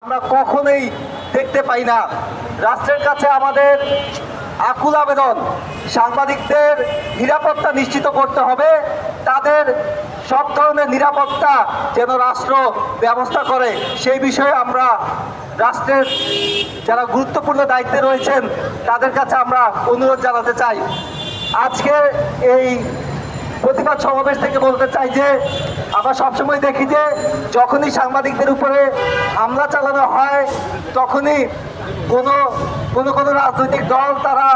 আমরা কখনোই দেখতে পাই না। রাষ্ট্রের কাছে আমাদের আকুল আবেদন, সাংবাদিকদের নিরাপত্তা নিশ্চিত করতে হবে। তাদের সব ধরনের নিরাপত্তা যেন রাষ্ট্র ব্যবস্থা করে, সেই বিষয়ে আমরা রাষ্ট্রের যারা গুরুত্বপূর্ণ দায়িত্বে রয়েছেন তাদের কাছে আমরা অনুরোধ জানাতে চাই। আজকে এই প্রতিবাদ সমাবেশ থেকে বলতে চাই যে আমরা সবসময় দেখি যে যখনই সাংবাদিকদের উপরে হামলা চালানো হয় তখনই কোনো রাজনৈতিক দল তারা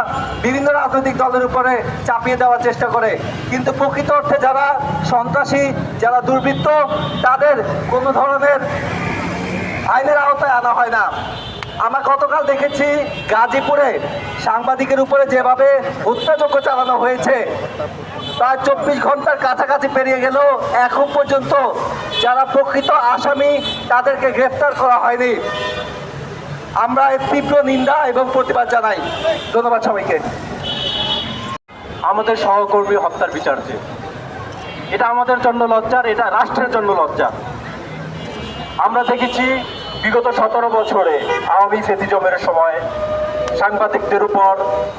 বিভিন্ন রাজনৈতিক দলের উপরে চাপিয়ে দেওয়ার চেষ্টা করে, কিন্তু প্রকৃত অর্থে যারা সন্ত্রাসী, যারা দুর্বৃত্ত, তাদের কোনো ধরনের আইনের আওতায় আনা হয় না। আমরা গতকাল দেখেছি গাজীপুরে সাংবাদিকের উপরে যেভাবে হত্যাযজ্ঞ চালানো হয়েছে, প্রায় 24 ঘন্টার কাছাকাছি পেরিয়ে গেল, এখন পর্যন্ত যারা প্রকৃত আসামি তাদেরকে গ্রেফতার করা হয়নি। আমরা এর তীব্র নিন্দা এবং প্রতিবাদ জানাই। ধন্যবাদ সবাইকে। আমাদের সহকর্মী হত্যার বিচার যে এটা আমাদের জন্য লজ্জার, এটা রাষ্ট্রের জন্য লজ্জা। আমরা দেখেছি বিগত 17 বছরে আওয়ামী ফেসিজমের সময় সাংবাদিকদের উপর,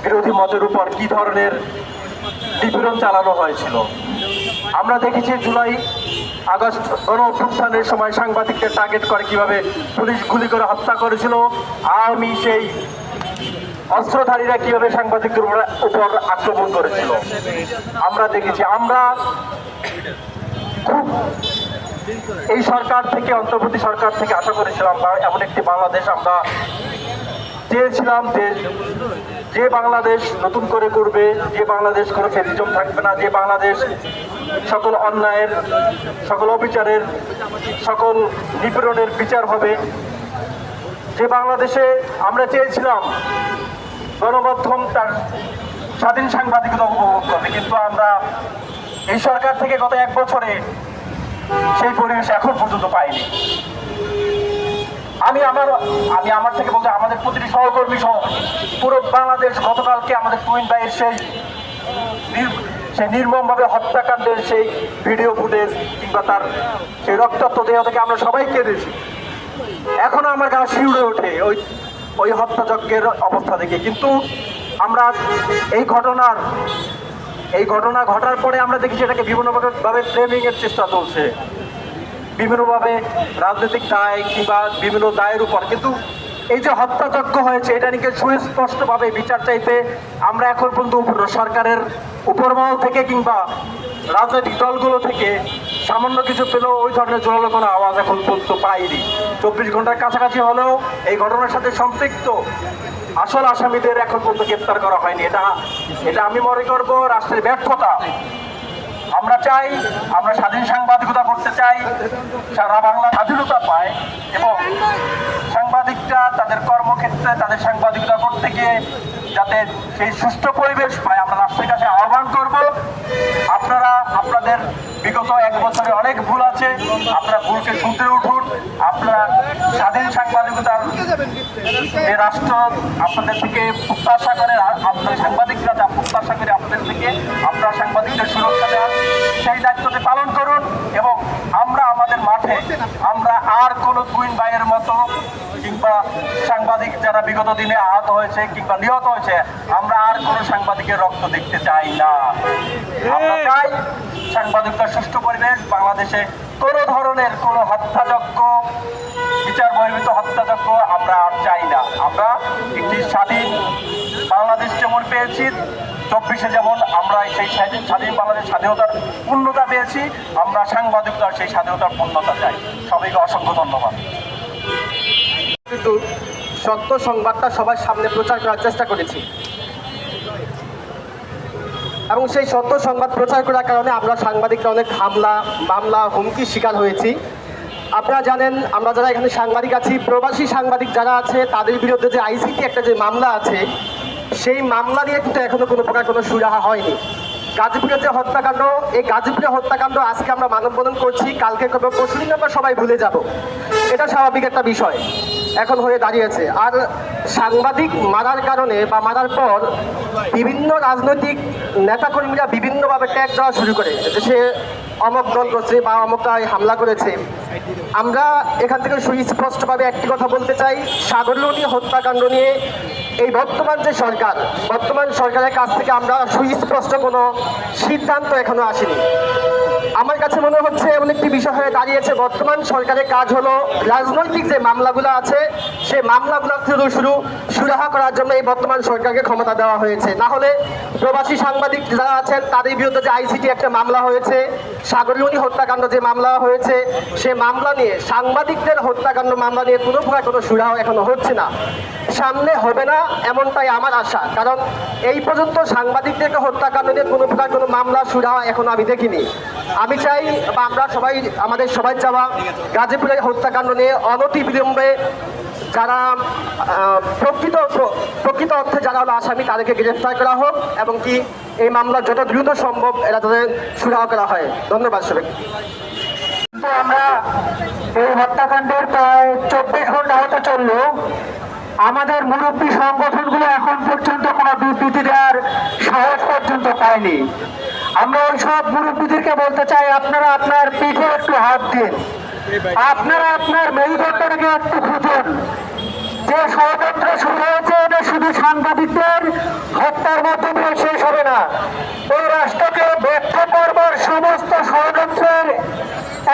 বিরোধী মতের উপর কি ধরনের নিপীড়ন চালানো হয়েছিল। আমরা দেখেছি জুলাই আগস্ট গণ অভ্যুত্থানের সময় সাংবাদিকদের টার্গেট করে কিভাবে পুলিশ গুলি করে হত্যা করেছিল। আওয়ামী সেই অস্ত্রধারীরা কিভাবে সাংবাদিকদের উপর আক্রমণ করেছিল আমরা দেখেছি। আমরা খুব এই সরকার থেকে, অন্তর্বর্তী সরকার থেকে আশা করেছিলাম এমন একটি বাংলাদেশ আমরা চেয়েছিলাম যে বাংলাদেশ নতুন করে করবে, যে বাংলাদেশ কোনো ফেসিজম থাকবে না, যে বাংলাদেশ সকল অন্যায়ের, সকল অবিচারের, সকল নিপীড়নের বিচার হবে, যে বাংলাদেশে আমরা চেয়েছিলাম গণমাধ্যম তার স্বাধীন সাংবাদিকতা উপভোগ করবে। কিন্তু আমরা এই সরকার থেকে গত 1 বছরে সেই পরিবেশ এখন পর্যন্ত পাইনি। আমি আমার থেকে বলতে আমাদের প্রতিটি সহকর্মী সহ পুরো বাংলাদেশ গতকালকে আমাদের তুহিন ভাইয়ের সেই নির্মমভাবে হত্যাকাণ্ডের সেই ভিডিও ফুটেজ কিংবা তার সেই রক্তাক্ত দেহ থেকে আমরা সবাই কেঁদেছি। এখনো আমার গা শিউরে ওঠে ওই হত্যাযজ্ঞের অবস্থা দেখে। কিন্তু আমরা এই ঘটনা ঘটার পরে আমরা দেখি সেটাকে বিভিন্নভাবে ফ্রেমিং এর চেষ্টা চলছে, বিভিন্নভাবে রাজনৈতিক দায় কিংবা বিভিন্ন দায়ের উপর। কিন্তু এই যে হত্যাযজ্ঞ হয়েছে এটা নিয়ে সুস্পষ্টভাবে বিচার চাইতে আমরা এখন পর্যন্ত সরকারের উপরমহল থেকে কিংবা রাজনৈতিক দলগুলো থেকে সামান্য কিছু পেলেও ওই ধরনের জোরালো কোনো আওয়াজ এখন পর্যন্ত পাইনি। 24 ঘন্টার কাছাকাছি হলেও এই ঘটনার সাথে সম্পৃক্ত আসল আসামিদের এখন পর্যন্ত গ্রেপ্তার করা হয়নি। এটা আমি মনে করব রাষ্ট্রের ব্যর্থতা। আমরা চাই, আমরা স্বাধীন সাংবাদিকতা করতে চাই, সারা বাংলা স্বাধীনতা পায় এবং সাংবাদিকরা তাদের কর্মক্ষেত্রে তাদের সাংবাদিকতা করতে গিয়ে যাতে সেই সুষ্ঠু পরিবেশ পায়, আমরা রাষ্ট্রের কাছে আহ্বান করব। আপনারা আপনাদের বিগত 1 বছরে অনেক ভুল আছে, আপনারা ভুলকে শুনতে উঠুন। আপনারা স্বাধীন সাংবাদিকতার যে রাষ্ট্র আপনাদের থেকে প্রত্যাশা করে, আপনার সাংবাদিকরা যা প্রত্যাশা করে আপনাদের থেকে, আপনারা সাংবাদিকদের সুরক্ষা দেওয়ার সেই দায়িত্বটি পালন করুন। এবং আমরা আমাদের মাঠে আমরা আর কোনো তুহিন ভাইয়ের মতো কিংবা সাংবাদিক যারা বিগত দিনে আহত হয়েছে কিংবা নিহত হয়েছে, আমরা আর কোনো সাংবাদিকের রক্ত দেখতে চাই না। আমরা চাই সাংবাদিকতার সুষ্ঠু পরিবেশ। বাংলাদেশে কোনো ধরনের কোনো হত্যাযজ্ঞ, বিচার বহির্ভূত হত্যাযজ্ঞ আমরা আর চাই না। আমরা একটি স্বাধীন বাংলাদেশ যেমন পেয়েছি 24-এ, যেমন আমরা সেই স্বাধীন বাংলাদেশ স্বাধীনতার পূর্ণতা পেয়েছি, আমরা সাংবাদিকতার সেই স্বাধীনতার পূর্ণতা চাই। সবাইকে অসংখ্য ধন্যবাদ। কিন্তু সত্য সংবাদটা সবার সামনে প্রচার করার চেষ্টা করেছি এবং সেই সত্য সংবাদ প্রচার করার কারণে আমরা সাংবাদিকরা অনেক হামলা, মামলা, হুমকির শিকার হয়েছি। আপনারা জানেন, আমরা যারা এখানে সাংবাদিক আছি, প্রবাসী সাংবাদিক যারা আছে, তাদের বিরুদ্ধে যে আইসিটি একটা যে মামলা আছে, সেই মামলা নিয়ে কিন্তু এখনো কোনো প্রকার কোনো সুরাহা হয়নি। গাজীপুরের যে হত্যাকাণ্ড, এই গাজীপুরের হত্যাকাণ্ড আজকে আমরা মানববন্ধন করছি, কালকে করবো, পরশুদিন আমরা সবাই ভুলে যাব। এটা স্বাভাবিক একটা বিষয় এখন হয়ে দাঁড়িয়েছে। আর সাংবাদিক মারার কারণে বা মারার পর বিভিন্ন রাজনৈতিক নেতাকর্মীরা বিভিন্নভাবে ট্যাগ দেওয়া শুরু করে যে সে অমক দল করছে বা অমকটাই হামলা করেছে। আমরা এখান থেকে সুস্পষ্টভাবে একটি কথা বলতে চাই, সাগররুনি হত্যাকাণ্ড নিয়ে এই বর্তমান সরকারের কাছ থেকে আমরা সুস্পষ্ট কোনো সিদ্ধান্ত এখনো আসেনি। আমার কাছে মনে হচ্ছে এমন একটি বিষয় হয়ে দাঁড়িয়েছে, বর্তমান সরকারের কাজ হলো রাজনৈতিক যে মামলাগুলো আছে সেই মামলাগুলো সুরাহা করার জন্য এই বর্তমান সরকারকে ক্ষমতা দেওয়া হয়েছে। না হলে প্রবাসী সাংবাদিক যারা আছেন তাদের বিরুদ্ধে যে আইসিটি একটা মামলা হয়েছে, সাগররুনি হত্যাকাণ্ড যে মামলা হয়েছে, সে মামলা নিয়ে সাংবাদিকদের হত্যাকাণ্ড মামলা নিয়ে কোনো প্রকার কোনো সুরাহা এখনো হচ্ছে না, সামনে হবে না এমনটাই আমার আশা। কারণ এই পর্যন্ত সাংবাদিকদেরকে হত্যাকাণ্ড নিয়ে কোনো প্রকার কোনো মামলা সুরাহা এখনো আমি দেখিনি। আমি চাই বা আমরা সবাই, আমাদের সবাই চাওয়া, গাজীপুরের হত্যাকাণ্ড নিয়ে অনতিবিলম্বে যারা প্রকৃত অর্থে যারা হলো আসামি তাদেরকে গ্রেফতার করা হোক এবং কি এই মামলা যত দ্রুত সম্ভব এরা তাদের সুরাহা করা হয়। ধন্যবাদ সবাইকে। আমরা এই হত্যাকাণ্ডের প্রায় 24 ঘন্টা হতে চলল, আমাদের মুরব্বী সংগঠনগুলো এখন পর্যন্ত কোনো বিবৃতি দেওয়ার সাহস পর্যন্ত পায়নি। আমরা ওই সব মুরব্বীদেরকে বলতে চাই, আপনারা আপনার পিঠে একটু হাত দিন, আপনারা আপনার মেরুদণ্ডটাকে একটু খুঁজুন। যে ষড়যন্ত্র শুরু হয়েছে এটা শুধু সাংবাদিকদের হত্যার মাধ্যমে শেষ হবে না, এই রাষ্ট্রকে ব্যর্থ করবার সমস্ত ষড়যন্ত্রের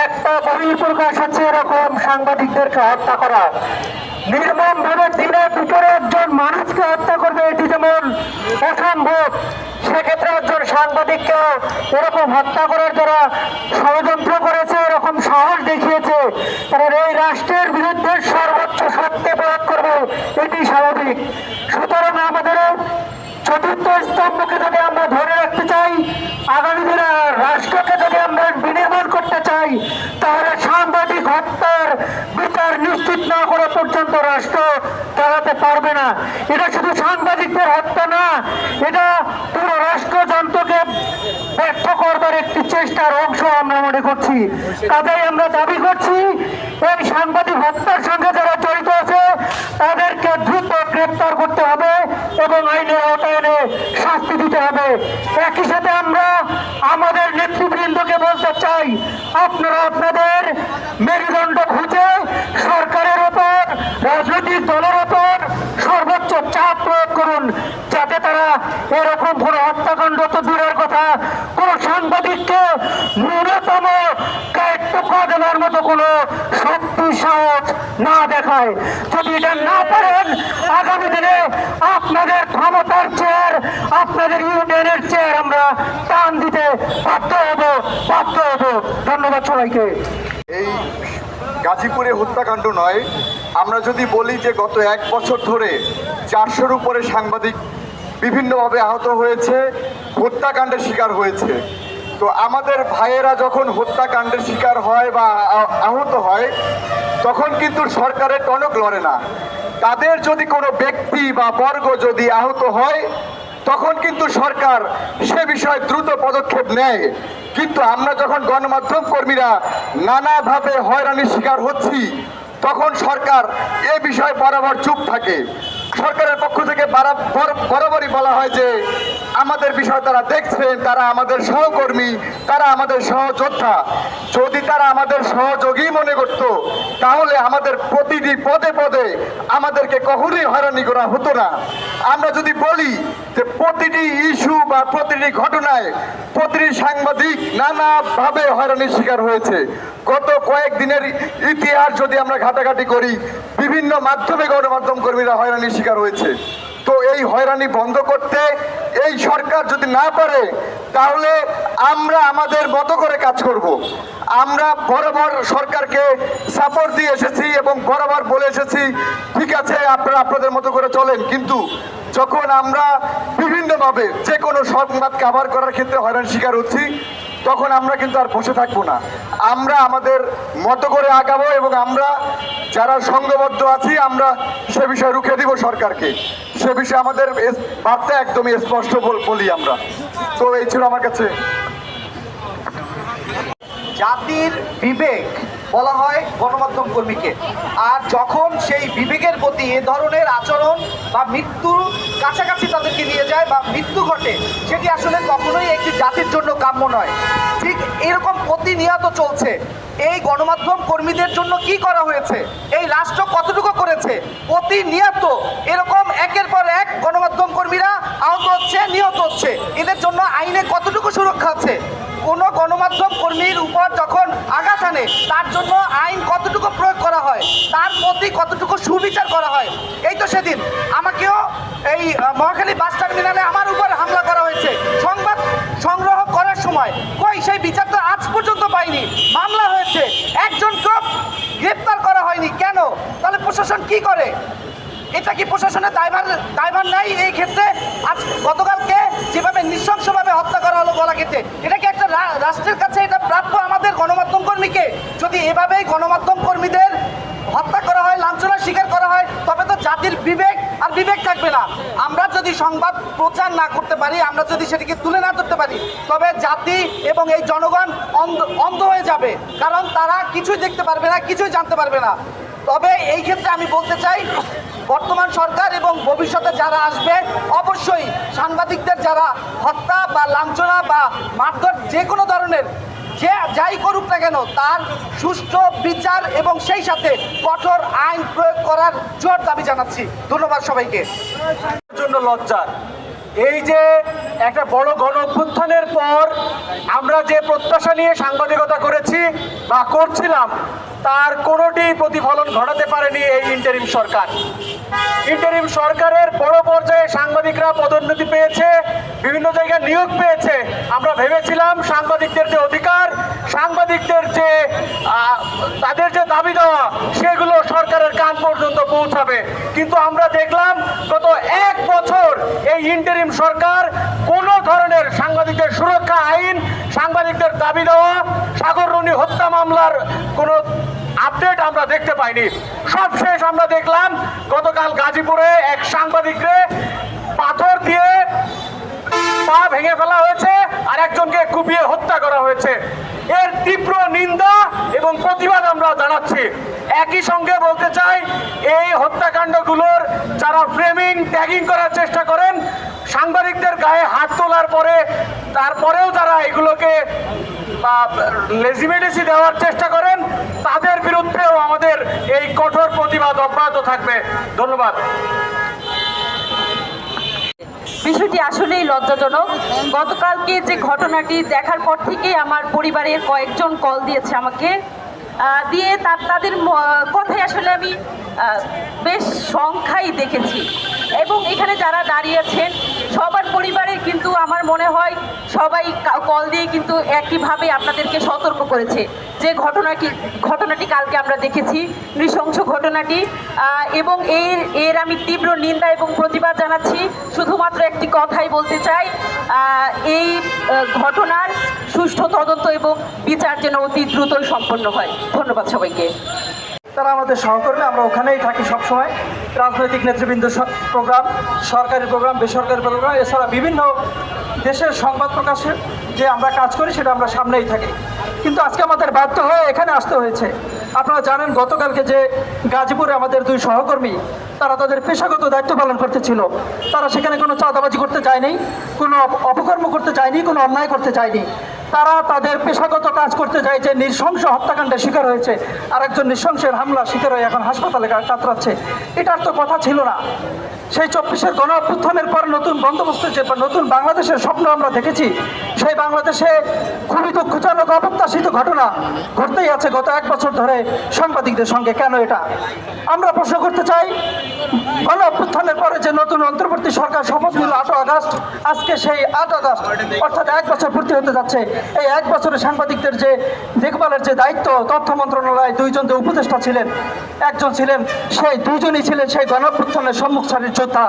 একটা বহিঃপ্রকাশ হচ্ছে এরকম সাংবাদিকদেরকে হত্যা করা। নির্মম ভাবে দিনের ভিতরে একজন মানুষকে হত্যা করবে এটি যেমন অসম্ভব, সেক্ষেত্রে একজন সাংবাদিককে এরকম হত্যা করার যারা ষড়যন্ত্র করেছে, এরকম সাহস দেখিয়েছে, তারা এই রাষ্ট্রের বিরুদ্ধে সর্বোচ্চ শক্তি প্রয়োগ করবে, এটি স্বাভাবিক। সুতরাং আমাদের চতুর্থ স্তম্ভকে যদি আমরা ধরে রাখতে চাই, আগামী দিনে রাষ্ট্রকে যদি আমরা বিনির্মাণ করতে চাই, তাহলে সাংবাদিক হত্যার বিচার নিশ্চিত না করা পর্যন্ত রাষ্ট্র চালাতে পারবে না। এটা শুধু সাংবাদিকদের হত্যা না, এটা পুরো রাষ্ট্রযন্ত্রকে ব্যর্থ করবার একটি চেষ্টার অংশ আমরা মনে করছি। কাজেই আমরা দাবি করছি এই সাংবাদিক হত্যার সঙ্গে যারা জড়িত আছে তাদেরকে দ্রুত গ্রেপ্তার করতে হবে এবং আইনের আওতায় এনে শাস্তি দিতে হবে। একই সাথে আমরা আমাদের নেতৃবৃন্দকে বলতে চাই, আপনারা আপনাদের মেরুদণ্ড খুঁজে সরকারের ওপর, রাজনৈতিক দলের ওপর সর্বোচ্চ চাপ প্রয়োগ করুন, যাতে তারা এরকম কোনো হত্যাকাণ্ড তো দূরের কথা, কোন সাংবাদিককে ন্যূনতম কায়টুকু দেওয়ার মতো কোনো শক্তি সাহস না দেখায়। যদি এটা না পারেন, আগামী দিনে আপনাদের ক্ষমতার চেয়ার, আপনাদের ইউনিয়নের চেয়ার আমরা টান দিতে বাধ্য হব। ধন্যবাদ সবাইকে। এই গাজীপুরে হত্যাকাণ্ড নয়, আমরা যদি বলি যে গত 1 বছর ধরে 400-র উপরে সাংবাদিক বিভিন্নভাবে আহত হয়েছে, হত্যাকাণ্ডের শিকার হয়েছে। তো আমাদের ভাইয়েরা যখন হত্যাকাণ্ডের শিকার হয় বা আহত হয়, তখন কিন্তু সরকারের টনক লড়ে না। তাদের যদি কোনো ব্যক্তি বা বর্গ যদি আহত হয়, তখন কিন্তু সরকার সে বিষয়ে দ্রুত পদক্ষেপ নেয়। কিন্তু আমরা যখন গণমাধ্যম কর্মীরা নানাভাবে হয়রানির শিকার হচ্ছি, তখন সরকার এ বিষয়ে বরাবর চুপ থাকে। সরকারের পক্ষ থেকে বরাবরই বলা হয় যে আমাদের বিষয় তারা দেখছেন, তারা আমাদের সহকর্মী, তারা আমাদের সহযোদ্ধা। যদি তারা আমাদের সহযোগী মনে করত, তাহলে আমাদের প্রতিটি পদে পদে আমাদেরকে কখনোই হয়রানি করা হতো না। আমরা যদি বলি যে প্রতিটি ইস্যু বা প্রতিটি ঘটনায় প্রতিটি সাংবাদিক নানাভাবে হয়রানির শিকার হয়েছে। গত কয়েকদিনের ইতিহাস যদি আমরা ঘাটাঘাটি করি, বিভিন্ন মাধ্যমে গণমাধ্যম কর্মীরা হয়রানির শিকার হয়েছে। তো এই হয়রানি বন্ধ করতে এই সরকার যদি না পারে, তাহলে আমরা আমাদের মতো করে কাজ করব। আমরা বরাবর সরকারকে সাপোর্ট দিয়ে এসেছি এবং বরাবর বলে এসেছি, ঠিক আছে আপনারা আপনাদের মতো করে চলেন। কিন্তু যখন আমরা বিভিন্নভাবে যে কোনো সংবাদ কাভার করার ক্ষেত্রে হয়রানির শিকার হচ্ছি, তখন আমরা কিন্তু আর বসে থাকবো না। আমরা আমাদের মতো করে আগাবো এবং আমরা যারা সংঘবদ্ধ আছি, আমরা সে বিষয়ে রুখে দিব সরকারকে। সে বিষয়ে আমাদের বার্তা একদমই স্পষ্ট বলি আমরা। তো এই ছিল আমার কাছে। জাতির বিবেক বলা হয় গণমাধ্যম কর্মীকে, আর যখন সেই বিবেকের প্রতি এ ধরনের আচরণ বা মৃত্যুর কাছাকাছি তাদেরকে নিয়ে যায় বা মৃত্যু ঘটে, সেটি আসলে কখনোই একটি জাতির জন্য কাম্য নয়। ঠিক এরকম প্রতিনিয়ত চলছে। এই গণমাধ্যম কর্মীদের জন্য কি করা হয়েছে, এই রাষ্ট্র কতটুকু করেছে? প্রতিনিয়ত এরকম একের পর এক গণমাধ্যম কর্মীরা আহত হচ্ছে, নিহত হচ্ছে। এদের জন্য আইনে কতটুকু সুরক্ষা আছে? কোনো গণমাধ্যম কর্মীর উপর যখন আঘাত আনে তার জন্য আইন কতটুকু প্রয়োগ করা হয়, তার প্রতি কতটুকু সুবিচার করা হয়? এই তো সেদিন আমাকেও এই মহাখালী বাস টার্মিনালে আমার উপর হামলা করা হয়েছে সংবাদ সংগ্রহ করার সময়। কই সেই বিচার তো আজ পর্যন্ত পাইনি। মামলা হয়েছে, একজনকেও গ্রেপ্তার করা হয়নি। কেন? তাহলে প্রশাসন কি করে? এটা কি প্রশাসনের দায়ভার নাই এই ক্ষেত্রে? আজ গতকালকে যেভাবে নৃশংসভাবে হত্যা করা হলো গলাকেটে, এটা কি একটা রাষ্ট্রের কাছে এটা প্রাপ্য আমাদের গণমাধ্যম কর্মীকে? যদি এভাবেই গণমাধ্যম কর্মীদের হত্যা করা হয়, লাঞ্ছনার শিকার করা হয়, তবে তো জাতির বিবেক আর বিবেক থাকবে না। আমরা যদি সংবাদ প্রচার না করতে পারি, আমরা যদি সেটিকে তুলে না ধরতে পারি, তবে জাতি এবং এই জনগণ অন্ধ হয়ে যাবে। কারণ তারা কিছুই দেখতে পারবে না, কিছুই জানতে পারবে না। তবে এই ক্ষেত্রে আমি বলতে চাই, বর্তমান সরকার এবং ভবিষ্যতে যারা আসবে, অবশ্যই সাংবাদিকদের যারা হত্যা বা লাঞ্ছনা বা মারধর যে কোনো ধরনের যাই করুক না কেন, তার সুষ্ঠু বিচার এবং সেই সাথে কঠোর আইন প্রয়োগ করার জোর দাবি জানাচ্ছি। ধন্যবাদ সবাইকে। জন্য লজ্জার এই যে একটা বড় গণ অভ্যুত্থানের পর আমরা যে প্রত্যাশা নিয়ে সাংবাদিকতা করেছি বা করছিলাম, তার কোনোটি প্রতিফলন ঘটাতে পারেনি এই ইন্টারিম সরকার। ইন্টারিম সরকারের বড় পর্যায়ে সাংবাদিকরা পদোন্নতি পেয়েছে, বিভিন্ন জায়গায় নিয়োগ পেয়েছে। আমরা ভেবেছিলাম সাংবাদিকদের যে অধিকার, সাংবাদিকদের যে তাদের যে দাবি দেওয়া, সেগুলো সরকারের কান পর্যন্ত পৌঁছাবে। কিন্তু আমরা দেখলাম গত 1 বছর এই ইন্টারিম সরকার কোনো ধরনের সাংবাদিকদের সুরক্ষা আইন, সাংবাদিকদের দাবি দেওয়া, সাগর রুনি হত্যা মামলার কোনো আপডেট আমরা দেখতে পাইনি। সবশেষ আমরা দেখলাম গতকাল গাজীপুরে এক সাংবাদিকরে পাথর দিয়ে পা ভেঙে ফেলা হয়েছে আর একজনকে কুপিয়ে হত্যা করা হয়েছে। এর তীব্র নিন্দা এবং প্রতিবাদ আমরা জানাচ্ছি। একই সঙ্গে বলতে চাই, এই হত্যাকাণ্ডগুলোর যারা ফ্রেমিং ট্যাগিং করার চেষ্টা করেন, সাংবাদিকদের গায়ে হাত তোলার পরে তারপরেও যারা এগুলোকে লেজিমেডিসি দেওয়ার চেষ্টা করেন, তাদের বিরুদ্ধেও আমাদের এই কঠোর প্রতিবাদ অব্যাহত থাকবে। ধন্যবাদ। বিষয়টি আসলেই লজ্জাজনক। গতকালকে যে ঘটনাটি দেখার পর থেকেই আমার পরিবারের কয়েকজন কল দিয়েছে আমাকে, দিয়ে তাদের কথাই আসলে আমি বেশ সংখ্যাই দেখেছি। এবং এখানে যারা দাঁড়িয়ে আছেন সবার পরিবারের কিন্তু আমার মনে হয় সবাই কল দিয়ে কিন্তু একইভাবে আপনাদেরকে সতর্ক করেছে যে ঘটনাটি কালকে আমরা দেখেছি, নৃশংস ঘটনাটি। এবং এর আমি তীব্র নিন্দা এবং প্রতিবাদ জানাচ্ছি। শুধুমাত্র একটি কথাই বলতে চাই, এই ঘটনার সুষ্ঠু তদন্ত এবং বিচার যেন অতি দ্রুতই সম্পন্ন হয়। ধন্যবাদ সবাইকে। তারা আমাদের সহকর্মী, আমরা ওখানেই থাকি সবসময়। রাজনৈতিক নেতৃবৃন্দ প্রোগ্রাম, সরকারি প্রোগ্রাম, বেসরকারি প্রোগ্রাম, এছাড়া বিভিন্ন দেশের সংবাদ প্রকাশের যে আমরা কাজ করি সেটা আমরা সামনেই থাকি। কিন্তু আজকে আমাদের বাধ্য হয়ে এখানে আসতে হয়েছে। আপনারা জানেন গতকালকে যে গাজীপুরে আমাদের 2 সহকর্মী তারা তাদের পেশাগত দায়িত্ব পালন করতে ছিল, তারা সেখানে কোনো চাঁদাবাজি করতে যায়নি, কোনো অপকর্ম করতে যায়নি, কোনো অন্যায় করতে যায়নি। তারা তাদের পেশাগত কাজ করতে যায়, যে নৃশংস হত্যাকাণ্ডের শিকার হয়েছে, আরেকজন নৃশংসের হামলার শিকার হয়ে এখন হাসপাতালে কাতরাচ্ছে। এটার তো কথা ছিল না। সেই 24-এর গণ অভ্যুত্থানের পর নতুন বন্দোবস্ত যে নতুন বাংলাদেশের স্বপ্ন আমরা দেখেছি, সেই বাংলাদেশে খুবই দুঃখজনক অপ্রত্যাশিত ঘটনা ঘটতেই আছে গত 1 বছর ধরে সাংবাদিকদের সঙ্গে। কেন এটা আমরা প্রশ্ন করতে চাই। গণ অভ্যুত্থানের পরে যে নতুন অন্তর্বর্তী সরকার শপথ নিল 8 আগস্ট, আজকে সেই 8 আগস্ট অর্থাৎ 1 বছর পূর্তি হতে যাচ্ছে। এই 1 বছরে সাংবাদিকদের যে দেখভালের যে দায়িত্ব, তথ্য মন্ত্রণালয়ে 2 জন যে উপদেষ্টা ছিলেন, একজন ছিলেন, সেই 2 জনই ছিলেন সেই গণ অভ্যুত্থানের সম্মুখ সারির যোদ্ধা,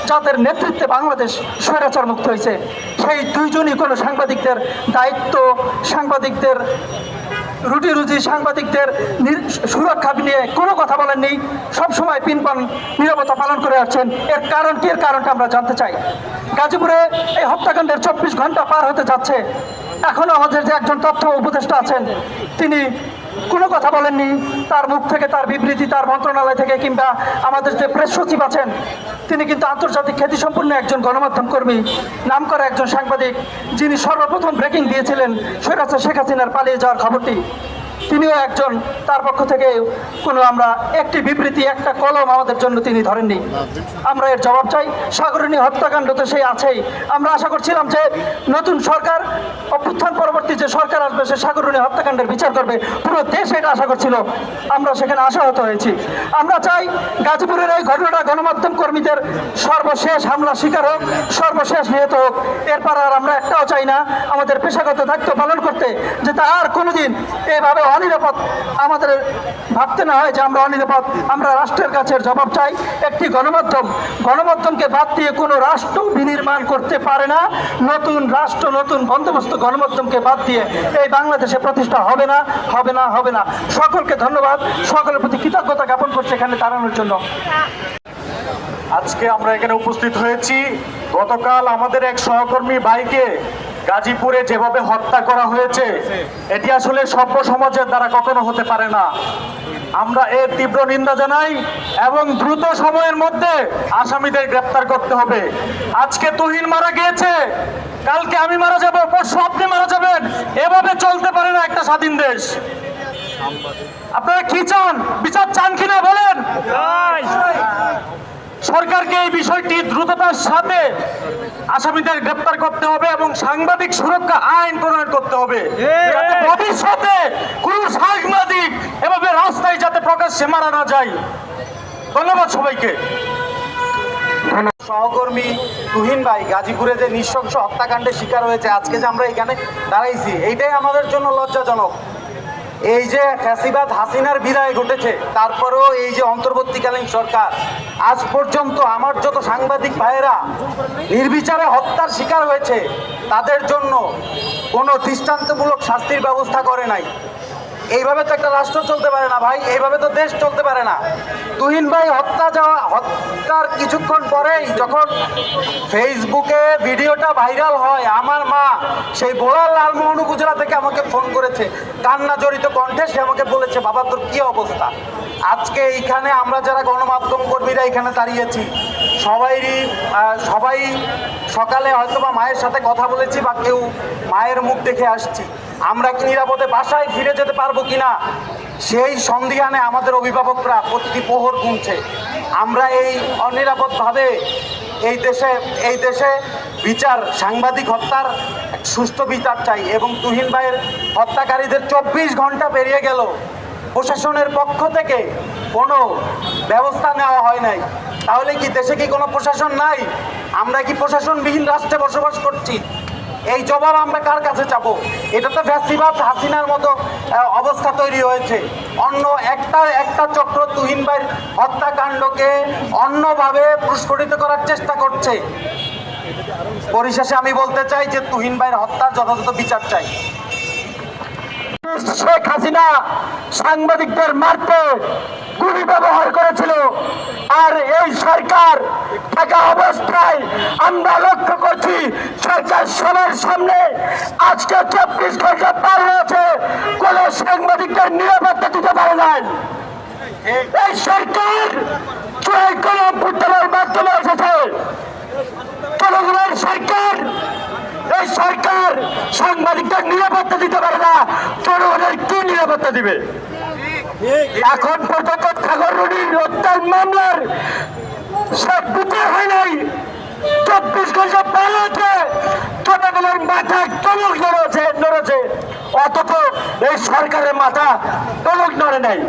যাদের নেতৃত্বে বাংলাদেশ স্বৈরাচার মুক্ত হয়েছে। সেই 2 জনই কোনো সাংবাদিকদের দায়িত্ব, সাংবাদিকদের রুজি, সাংবাদিকদের সুরক্ষা নিয়ে কোনো কথা বলেননি। সবসময় পিনপান নীরবতা পালন করে আসছেন। এর কারণটি, এর কারণটা আমরা জানতে চাই। গাজীপুরে এই হত্যাকাণ্ডের 24 ঘন্টা পার হতে যাচ্ছে, এখনও আমাদের যে একজন তথ্য উপদেষ্টা আছেন, তিনি কোনো কথা বলেননি। তার মুখ থেকে, তার বিবৃতি, তার মন্ত্রণালয় থেকে কিংবা আমাদের যে প্রেস সচিব আছেন, তিনি কিন্তু আন্তর্জাতিক খ্যাতিসম্পন্ন একজন গণমাধ্যম কর্মী, নামকরা একজন সাংবাদিক, যিনি সর্বপ্রথম ব্রেকিং দিয়েছিলেন স্বৈরাচার শেখ হাসিনার পালিয়ে যাওয়ার খবরটি। তিনিও একজন, তার পক্ষ থেকে কোনো আমরা একটি বিবৃতি, একটা কলম আমাদের জন্য তিনি ধরেননি। আমরা এর জবাব চাই। সাগরিনী হত্যাকাণ্ড তো সেই আছেই। আমরা আশা করছিলাম যে নতুন সরকার, অভ্যুত্থান পরবর্তী যে সরকার আসবে, সে সাগরিনী হত্যাকাণ্ডের বিচার করবে। পুরো দেশ এটা আশা করছিল। আমরা সেখানে আশাহত হয়েছি। আমরা চাই গাজীপুরের এই ঘটনাটা গণমাধ্যম কর্মীদের সর্বশেষ হামলা শিকার হোক, সর্বশেষ নিহত হোক। এরপর আর আমরা একটাও চাই না আমাদের পেশাগত দায়িত্ব পালন করতে, যে তা আর কোনোদিন এভাবে অনিরাপদ আমাদের ভাবতে না হয় যে আমরা অনিরাপদ। আমরা রাষ্ট্রের কাছে জবাব চাই। একটি গণমাধ্যমকে বাদ দিয়ে কোনো রাষ্ট্র বিনির্মাণ করতে পারে না। নতুন রাষ্ট্র, নতুন বন্দোবস্ত গণমাধ্যমকে বাদ দিয়ে এই বাংলাদেশে প্রতিষ্ঠা হবে না, হবে না, হবে না। সকলকে ধন্যবাদ, সকলের প্রতি কৃতজ্ঞতা জ্ঞাপন করছি এখানে দাঁড়ানোর জন্য। আজকে আমরা এখানে উপস্থিত হয়েছি, গতকাল আমাদের এক সহকর্মী ভাইকে গাজীপুরে যেভাবে হত্যা করা হয়েছে, এটি আসলে সভ্য সমাজের দ্বারা কখনো হতে পারে না। আমরা এর তীব্র নিন্দা জানাই এবং দ্রুত সময়ের মধ্যে আসামিদের গ্রেপ্তার করতে হবে। আজকে তুহিন মারা গিয়েছে, কালকে আমি মারা যাব, পরশু আপনি মারা যাবেন। এভাবে চলতে পারে না একটা স্বাধীন দেশ। আপনারা কি চান? বিচার চান কিনা বলেন? সরকারকে এই বিষয়টি দ্রুততার সাথে আসামিদের গ্রেপ্তার করতে হবে এবং সাংবাদিক সুরক্ষা আইন প্রণয়ন করতে হবে, যাতে ভবিষ্যতে কোনো সাংবাদিক এভাবে রাস্তায় যাতে প্রকাশ্যে মারা না যায়। ধন্যবাদ সবাইকে। সহকর্মী তুহিন ভাই গাজীপুরে যে নৃশংস হত্যাকাণ্ডের শিকার হয়েছে, আজকে যে আমরা এখানে দাঁড়াইছি, এইটাই আমাদের জন্য লজ্জাজনক। এই যে ফ্যাসিবাদ হাসিনার বিদায় ঘটেছে, তারপরেও এই যে অন্তর্বর্তীকালীন সরকার আজ পর্যন্ত আমার যত সাংবাদিক ভাইয়েরা নির্বিচারে হত্যার শিকার হয়েছে, তাদের জন্য কোনো দৃষ্টান্তমূলক শাস্তির ব্যবস্থা করে নাই। এইভাবে তো একটা রাষ্ট্র চলতে পারে না ভাই, এইভাবে তো দেশ চলতে পারে না। তুহিন ভাই হত্যার কিছুক্ষণ পরেই যখন ফেসবুকে ভিডিওটা ভাইরাল হয়, আমার মা সেই বোড়াল লালমোহন উপজেলা থেকে আমাকে ফোন করেছে, কান্না জড়িত কণ্ঠে সে আমাকে বলেছে, বাবা তোর কি অবস্থা। আজকে এইখানে আমরা যারা গণমাধ্যম কর্মীরা এখানে দাঁড়িয়েছি, সবাই সকালে হয়তো বা মায়ের সাথে কথা বলেছি বা কেউ মায়ের মুখ দেখে আসছি। আমরা কি নিরাপদে বাসায় ফিরে যেতে পারবো কিনা, সেই সন্দিহানে আমাদের অভিভাবকরা প্রতিটি প্রহর গুনছে। আমরা এই অনিরাপদভাবে এই দেশে বিচার, সাংবাদিক হত্যার সুষ্ঠু বিচার চাই। এবং তুহিন ভাইয়ের হত্যাকারীদের 24 ঘন্টা পেরিয়ে গেল, প্রশাসনের পক্ষ থেকে কোনো ব্যবস্থা নেওয়া হয় নাই। তাহলে কি দেশে কি কোনো প্রশাসন নাই? আমরা কি প্রশাসনবিহীন রাষ্ট্রে বসবাস করছি? এই জবাব আমরা কার কাছে চাবো? এটা তো ফ্যাসিবাদ হাসিনার মতো অবস্থা তৈরি হয়েছে। অন্য একটা চক্র তুহিন ভাইয়ের হত্যাকাণ্ডকে অন্যভাবে প্রস্ফুটিত করার চেষ্টা করছে। পরিশেষে আমি বলতে চাই যে তুহিন ভাইয়ের হত্যার যথাযথ বিচার চাই। শেখ হাসিনা সাংবাদিকদের মারতে গুলি ব্যবহার করেছিল, আর এই সরকার থাকা অবস্থায় আমরা লক্ষ্য করছি সরকার সবার সামনে আজকে 24 ঘন্টা পার হয়েছে, কোন সাংবাদিকদের নিরাপত্তা দিতে পারে নাই। এই সরকার মাধ্যমে এসেছে, জনগণের সরকার। এই সরকার সাংবাদিকদের নিরাপত্তা দিতে পারে না, জনগণের কি নিরাপত্তা দিবে? এখন পর্যন্ত সাগররুনির হত্যার মামলার সব বিচার হয় নাই। 24 ঘন্টা পার হয়েছে, জনগণের মাথা টনক নড়েছে, অথচ এই সরকারের মাথা টনক নড়ে নাই।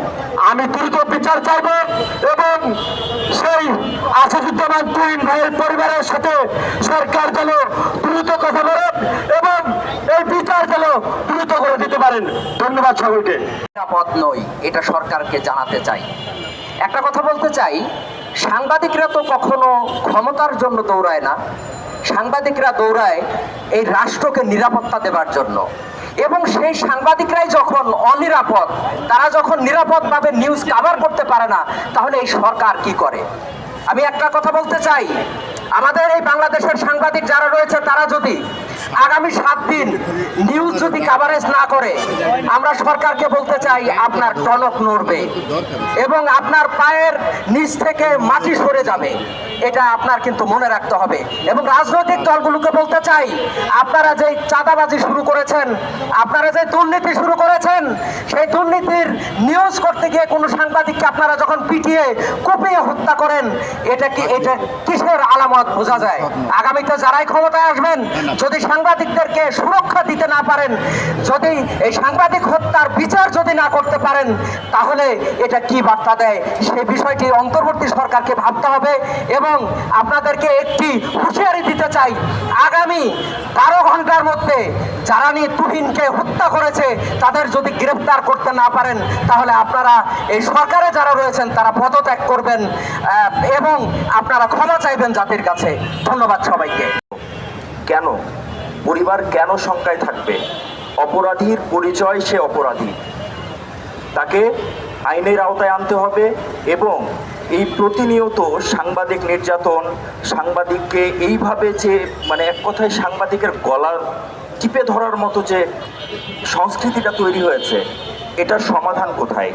আমি দ্রুত বিচার চাইব এবং সেই আসাদুজ্জামান তুহিন ভাইয়ের পরিবারের সাথে সরকার যেন দ্রুত কথা বলেন এবং এই বিচার যেন দ্রুত করে দিতে পারেন। ধন্যবাদ সকলকে। নিরাপদ নই, এটা সরকারকে জানাতে চাই। একটা কথা বলতে চাই, সাংবাদিকরা তো কখনো ক্ষমতার জন্য দৌড়ায় না, সাংবাদিকরা দৌড়ায় এই রাষ্ট্রকে নিরাপত্তা দেবার জন্য। এবং সেই সাংবাদিকরাই যখন অনিরাপদ, তারা যখন নিরাপদভাবে নিউজ কভার করতে পারে না, তাহলে এই সরকার কি করে? আমি একটা কথা বলতে চাই, আমাদের এই বাংলাদেশের সাংবাদিক যারা রয়েছে, তারা যদি আগামী 7 দিন নিউজ যদি কাভারেজ না করে, আমরা সরকারকে বলতে চাই আপনার টনক নড়বে এবং আপনার পায়ের নিচ থেকে মাটি সরে যাবে। এটা আপনার কিন্তু মনে রাখতে হবে। এবং রাজনৈতিক দলগুলোকে বলতে চাই, আপনারা যে চাঁদাবাজি শুরু করেছেন, আপনারা যে দুর্নীতি শুরু করেছেন, সেই দুর্নীতির নিউজ করতে গিয়ে কোনো সাংবাদিককে আপনারা যখন পিটিয়ে কুপিয়ে হত্যা করেন, এটা কিসের আলামত বোঝা যায়? আগামীতে যারাই ক্ষমতায় আসবেন, যদি সাংবাদিকদেরকে সুরক্ষা দিতে না পারেন, যদি এই সাংবাদিক হত্যার বিচার যদি না করতে পারেন, তাহলে এটা কি বার্তা দেয়? সেই বিষয়টি অন্তর্বর্তী সরকারকে ভাবতে হবে। এবং আপনাদেরকে একটি হুঁশিয়ারি দিতে চাই, আগামী 12 ঘন্টার মধ্যে যারা নিয়ে তুহিনকে হত্যা করেছে তাদের যদি গ্রেফতার করতে না পারেন, তাহলে আপনারা এই সরকারে যারা রয়েছেন তারা পদত্যাগ করবেন এবং আপনারা ক্ষমা চাইবেন জাতির কাছে। ধন্যবাদ সবাইকে। কেন পরিবার কেন শঙ্কায় থাকবে? অপরাধীর পরিচয় সে অপরাধী, তাকে আইনের আওতায় আনতে হবে। এবং এই প্রতিনিয়ত সাংবাদিক নির্যাতন, সাংবাদিককে এইভাবে যে মানে এক কথায় সাংবাদিকের গলা টিপে ধরার মতো যে সংস্কৃতিটা তৈরি হয়েছে, এটার সমাধান কোথায়?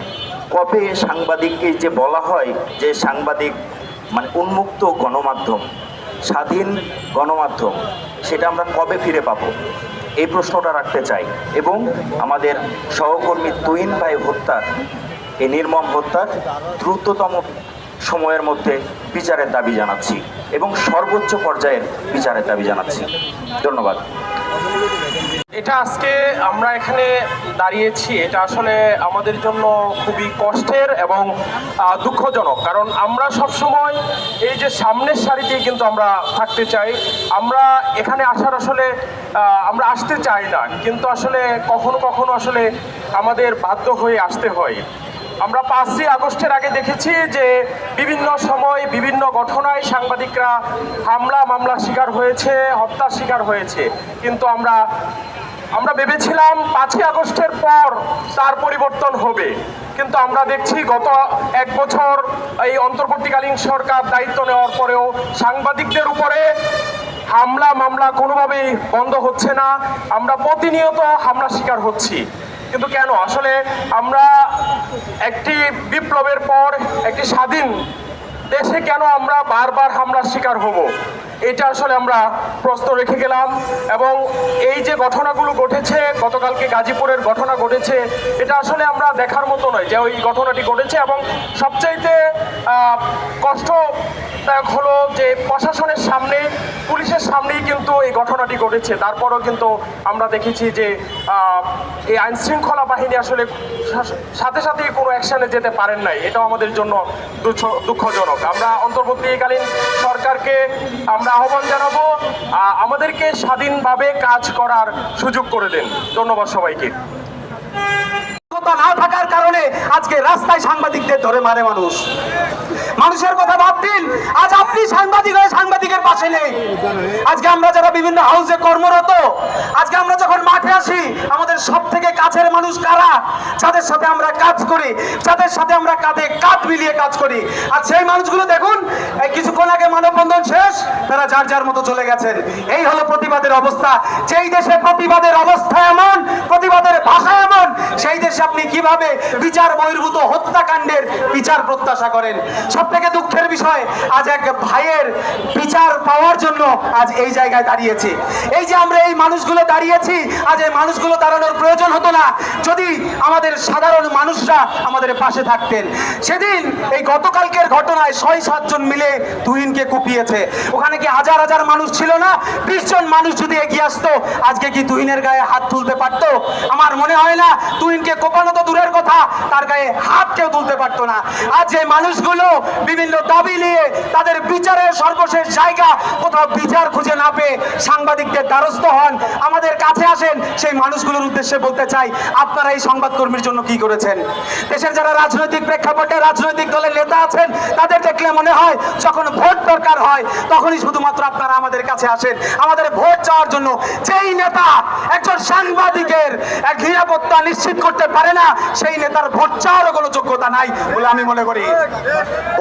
কবে সাংবাদিককে যে বলা হয় যে সাংবাদিক মানে উন্মুক্ত গণমাধ্যম, স্বাধীন গণমাধ্যম, সেটা আমরা কবে ফিরে পাবো? এই প্রশ্নটা রাখতে চাই। এবং আমাদের সহকর্মী তুহিন ভাই হত্যার, এই নির্মম হত্যার দ্রুততম সময়ের মধ্যে বিচারের দাবি জানাচ্ছি এবং সর্বোচ্চ পর্যায়ের বিচারের দাবি জানাচ্ছি। ধন্যবাদ। এটা আজকে আমরা এখানে দাঁড়িয়েছি, এটা আসলে আমাদের জন্য খুবই কষ্টের এবং দুঃখজনক। কারণ আমরা সবসময় এই যে সামনের সারিতেই কিন্তু আমরা থাকতে চাই। আমরা এখানে আসার আসলে আমরা আসতে চাই না, কিন্তু আসলে কখনো কখনো আসলে আমাদের বাধ্য হয়ে আসতে হয়। আমরা 5ই আগস্টের আগে দেখেছি যে বিভিন্ন সময় বিভিন্ন ঘটনায় সাংবাদিকরা হামলা মামলার শিকার হয়েছে, হত্যার শিকার হয়েছে। কিন্তু আমরা ভেবেছিলাম 5ই আগস্টের পর তার পরিবর্তন হবে, কিন্তু আমরা দেখছি গত 1 বছর এই অন্তর্বর্তীকালীন সরকার দায়িত্ব নেওয়ার পরেও সাংবাদিকদের উপরে হামলা মামলা কোনোভাবেই বন্ধ হচ্ছে না। আমরা প্রতিনিয়ত হামলার শিকার হচ্ছি। কিন্তু কেন? আসলে আমরা একটি বিপ্লবের পর একটি স্বাধীন দেশে কেন আমরা বারবার হামলার শিকার হব? এটা আসলে আমরা প্রশ্ন রেখে গেলাম। এবং এই যে ঘটনাগুলো ঘটেছে, গতকালকে গাজীপুরের ঘটনা ঘটেছে, এটা আসলে আমরা দেখার মতো নয় যে ওই ঘটনাটি ঘটেছে। এবং সবচাইতে কষ্টদায়ক হলো যে প্রশাসনের সামনে, পুলিশের সামনেই কিন্তু এই ঘটনাটি ঘটেছে। তারপরেও কিন্তু আমরা দেখেছি যে এই আইনশৃঙ্খলা বাহিনী আসলে সাথে সাথেই কোনো অ্যাকশনে যেতে পারেন নাই। এটাও আমাদের জন্য দুঃখজনক। আমরা অন্তর্বর্তীকালীন সরকারকে আমরা আহ্বান জানাবো, আমাদেরকে স্বাধীনভাবে কাজ করার সুযোগ করে দেন। ধন্যবাদ সবাইকে। না থাকার কারণে আজকে রাস্তায় সাংবাদিকদের ধরে মারে মানুষ। মানুষের কথা ভাবতেন, আজ আপনি সাংবাদিক হয়ে সাংবাদিকের পাশে নেই। আজকে আমরা যারা বিভিন্ন হাউসে কর্মরত, আজকে আমরা যখন মাঠে আসি, আমাদের সব থেকে কাছের মানুষ কারা? যাদের সাথে আমরা কাজ করি, যাদের সাথে আমরা কাঁধে কাঁধ মিলিয়ে কাজ করি। আর সেই মানুষগুলো দেখুন, এই কিছুক্ষণ আগে মানববন্ধন শেষ, তারা যার যার মতো চলে গেছেন। এই হলো প্রতিবাদের অবস্থা। যেই দেশে প্রতিবাদের অবস্থা এমন, প্রতিবাদের ভাষা এমন, সেই দেশে আপনি কিভাবে বিচার বহির্ভূত হত্যাকাণ্ডের বিচার প্রত্যাশা করেন? সব থেকে দুঃখের বিষয়, আজ এক ভাইয়ের বিচার পাওয়ার জন্য আজ এই জায়গায় দাঁড়িয়েছি। এই যে আমরা এই মানুষগুলো দাঁড়িয়েছি, আজ এই মানুষগুলো দাঁড়ানোর প্রয়োজন হতো না যদি আমাদের সাধারণ মানুষরা আমাদের পাশে থাকতেন। সেদিন এই গতকালকের ঘটনায় 6-7 জন মিলে তুহিনকে কুপিয়েছে। ওখানে কি হাজার হাজার মানুষ ছিল না? 20 জন মানুষ যদি এগিয়ে আসতো, আজকে কি তুহিনের গায়ে হাত তুলতে পারতো? আমার মনে হয় না। তুহিনকে কোপানো তো দূরের কথা, তার গায়ে হাত কেউ তুলতে পারতো না। আজ যে মানুষগুলো বিভিন্ন দাবি নিয়ে তাদের বিচারের সর্বশেষ জায়গা কোথাও বিচার খুঁজে না পেয়ে সাংবাদিকদের দ্বারস্থ হন, আমাদের কাছে আসেন, সেই মানুষগুলোর উদ্দেশ্যে বলতে চাই, আপনারা এই সংবাদকর্মীর জন্য কি করেছেন? দেশের যারা রাজনৈতিক প্রেক্ষাপটে রাজনৈতিক দলের নেতা আছেন, তাদের দেখলে মনে হয় যখন ভোট দরকার হয় তখনই শুধুমাত্র আপনারা আমাদের কাছে আসেন আমাদের ভোট চাওয়ার জন্য। যেই নেতা একজন সাংবাদিকের এক নিরাপত্তা নিশ্চিত করতে পারে না, সেই নেতার ভোট চাওয়ারও কোনো যোগ্যতা নাই বলে আমি মনে করি।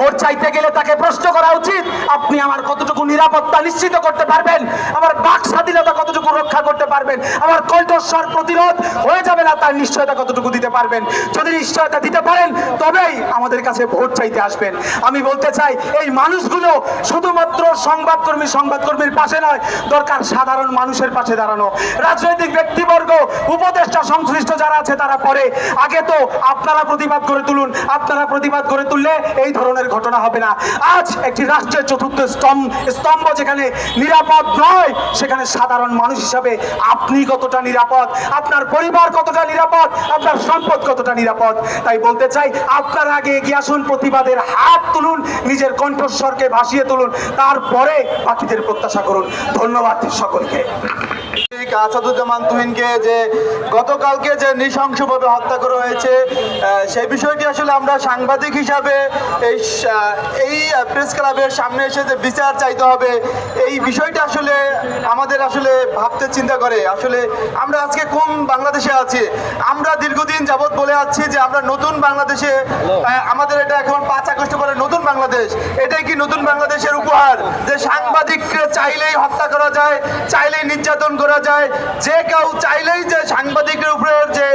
ভোট চাইতে গেলে তাকে প্রশ্ন করা উচিত, আপনি আমার কতটুকু নিরাপত্তা নিশ্চিত করতে পারবেন, আমার বাক স্বাধীনতা কতটুকু রক্ষা করতে পারবেন, আমার কণ্ঠস্বর প্রতিরোধ হয়ে যাবে না তার নিশ্চয়তা কতটুকু দিতে পারবেন। যদি নিশ্চয়তা দিতে পারেন তবেই আমাদের কাছে ভোট চাইতে আসবেন। আমি বলতে চাই এই মানুষগুলো শুধুমাত্র সংবাদকর্মীর পাশে নয়, দরকার সাধারণ মানুষের পাশে দাঁড়ানো। রাজনৈতিক ব্যক্তিবর্গ, উপদেষ্টা, সংশ্লিষ্ট যারা আছে তারা পরে, আগে তো আপনারা প্রতিবাদ করে তুলুন। আপনারা প্রতিবাদ করে তুললে এই ধরনের ঘটনা হবে না। আজ একটি রাষ্ট্রের চতুর্থ স্তম্ভ যেখানে নিরাপদ নয়, সেখানে সাধারণ মানুষ হিসাবে আপনি কতটা নিরাপদ, আপনার পরিবার কতটা নিরাপদ, আপনার সম্পদ কতটা নিরাপদ। তাই বলতে চাই, আপনারা আগে এগিয়ে আসুন, প্রতিবাদের হাত তুলুন, নিজের কণ্ঠস্বরকে ভাসিয়ে তুলুন, তারপরে বাকিদের প্রত্যাশা করুন। ধন্যবাদ সকলকে। আসাদুজ্জামান তুহিনকে যে গতকালকে যে নৃশংসভাবে হত্যা করা হয়েছে, সেই বিষয়টি আসলে আমরা সাংবাদিক হিসাবে এই প্রেস ক্লাবের সামনে এসে যে বিচার চাইতে হবে, এই বিষয়টা আসলে আমাদের আসলে ভাবতে চিন্তা করে। আসলে আমরা আজকে কোন বাংলাদেশে আছি? আমরা দীর্ঘদিন যাবৎ বলে আসছি যে আমরা নতুন বাংলাদেশে, আমাদের এটা এখন 5 আগস্ট পরে নতুন বাংলাদেশ। এটাই কি নতুন বাংলাদেশের উপহার যে সাংবাদিককে চাইলেই হত্যা করা যায়, চাইলেই নির্যাতন করা যায়, যে কেউ চাইলেই যে সাংবাদিকের উপরে যে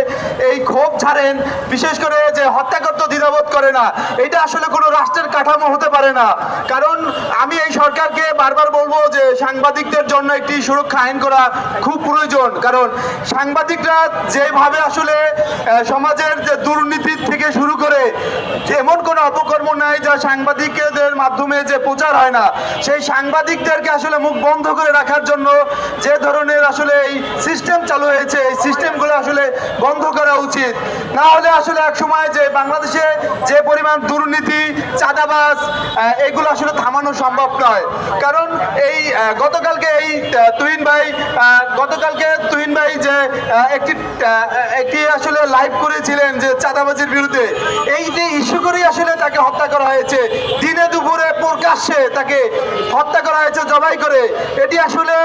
এই ক্ষোভ ছাড়েন, বিশেষ করে যে হত্যা করতে দ্বিধাবোধ করে না, এটা আসলে কোনো রাষ্ট্রের কাঠামো হতে পারে না। কারণ আমি এই সরকারকে বারবার বলবো যে সাংবাদিকদের জন্য একটি সুরক্ষা আইন করা খুব প্রয়োজন। কারণ সাংবাদিকরা যেভাবে আসলে সমাজের যে দুর্নীতি থেকে শুরু করে এমন কোনো অপকর্ম নাই যা সাংবাদিকদের মাধ্যমে যে প্রচার হয় না, সেই সাংবাদিকদেরকে আসলে মুখ বন্ধ করে রাখার জন্য যে ধরনের আসলে এই সিস্টেম চালু হয়েছে, এই সিস্টেমগুলো আসলে বন্ধ করা উচিত। না হলে আসলে এক সময় যে বাংলাদেশে যে পরিমাণ দুর্নীতি, চাঁদাবাজ, এগুলো আসলে থামানো সম্ভব নয়। কারণ এই গতকালকে তুহিন ভাই যে একটি আসলে লাইভ করেছিলেন যে চাঁদাবাজির বিরুদ্ধে, এই যে ইস্যু করেই আসলে তাকে হত্যা করা হয়েছে, দিনে দুপুরে প্রকাশ্যে তাকে হত্যা করা হয়েছে জবাই করে। এটি আসলে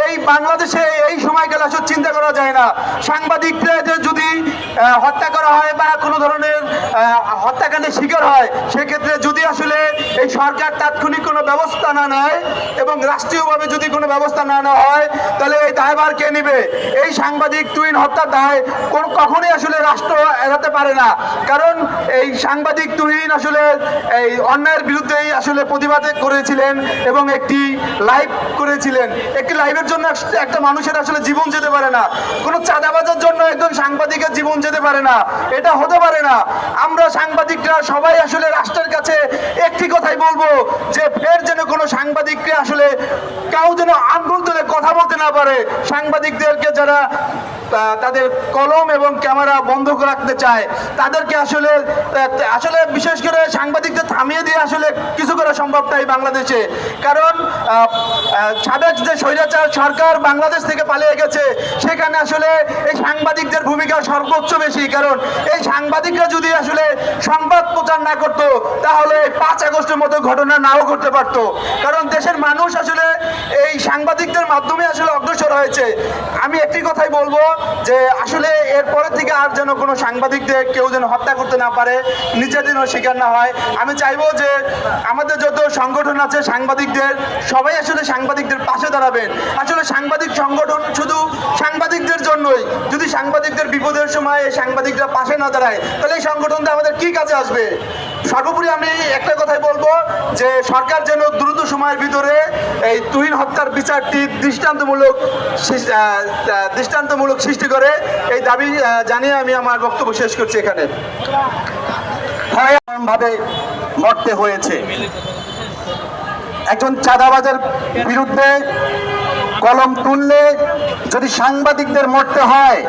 এই বাংলাদেশে এই সময়কালে আসলে চিন্তা করা যায় না। সাংবাদিকদের যদি হত্যা করা হয় বা কোনো ধরনের হত্যাকাণ্ডের শিকার হয়, সেক্ষেত্রে যদি আসলে এই সরকার তাৎক্ষণিক কোনো ব্যবস্থা না নেয় এবং রাষ্ট্রীয়ভাবে যদি কোনো ব্যবস্থা না নেওয়া হয়, তাহলে এই দায়ভার কে নেবে? এই সাংবাদিক তুহিন হত্যার দায় কখনোই আসলে রাষ্ট্র এড়াতে পারে না। কারণ এই সাংবাদিক তুহিন আসলে এই অন্যায়ের বিরুদ্ধেই আসলে প্রতিবাদ করেছিলেন এবং একটি লাইভ করেছিলেন। একটি লাইভের জন্য একটা মানুষের আসলে জীবন যেতে পারে না, কোনো চাঁদাবাজের জন্য একজন সাংবাদিকের জীবন যেতে পারে না, এটা হতে পারে না। আমরা সাংবাদিকরা সবাই আসলে রাষ্ট্রের কাছে একটি কথাই বলবো যে ফের যেন কোনো সাংবাদিককে আসলে কেউ যেন আঙ্গুল তুলে কথা বলতে না পারে। সাংবাদিকদেরকে যারা তাদের কলম এবং ক্যামেরা বন্ধ রাখতে চায়, তাদেরকে আসলে বিশেষ করে সাংবাদিকদের থামিয়ে দিয়ে আসলে কিছু করা সম্ভব নয় বাংলাদেশে। কারণ সাবেক যে স্বৈরাচার সরকার বাংলাদেশ থেকে পালিয়ে গেছে, সেখানে আসলে এই সাংবাদিকদের ভূমিকা সর্বোচ্চ বেশি। কারণ এই সাংবাদিকরা যদি আসলে সংবাদ প্রচার না করতো, তাহলে 5 আগস্টের মতো ঘটনা নাও ঘটতে পারতো। কারণ দেশের মানুষ আসলে এই সাংবাদিকদের মাধ্যমে আসলে অগ্রসর হয়েছে। আমি একটি কথাই বলবো যে আসলে এরপরে থেকে আর যেন কোনো সাংবাদিকদের কেউ যেন হত্যা করতে না পারে, নির্যাতনের শিকার না হয়। আমি চাইবো যে আমাদের যত সংগঠন আছে সাংবাদিকদের, সবাই আসলে সাংবাদিকদের পাশে দাঁড়াবেন। আসলে সাংবাদিক সংগঠন শুধু সাংবাদিকদের জন্যই। যদি সাংবাদিকদের বিপদের সময় এই সাংবাদিকরা পাশে না দাঁড়ায়, তাহলে এই সংগঠনটা আমাদের কি কাজে আসবে? সর্বোপরি আমি একটা কথাই বলবো যে সরকার যেন দ্রুত সময়ের ভিতরে এই তুহিন হত্যার বিচারটি দৃষ্টান্তমূলক সৃষ্টি করে, এই দাবি জানিয়ে আমি আমার বক্তব্য শেষ করছি এখানে। ভাবে মরতে হয়েছে। একজন চাঁদাবাজের বিরুদ্ধে কলম তুললে যদি সাংবাদিকদের মরতে হয়,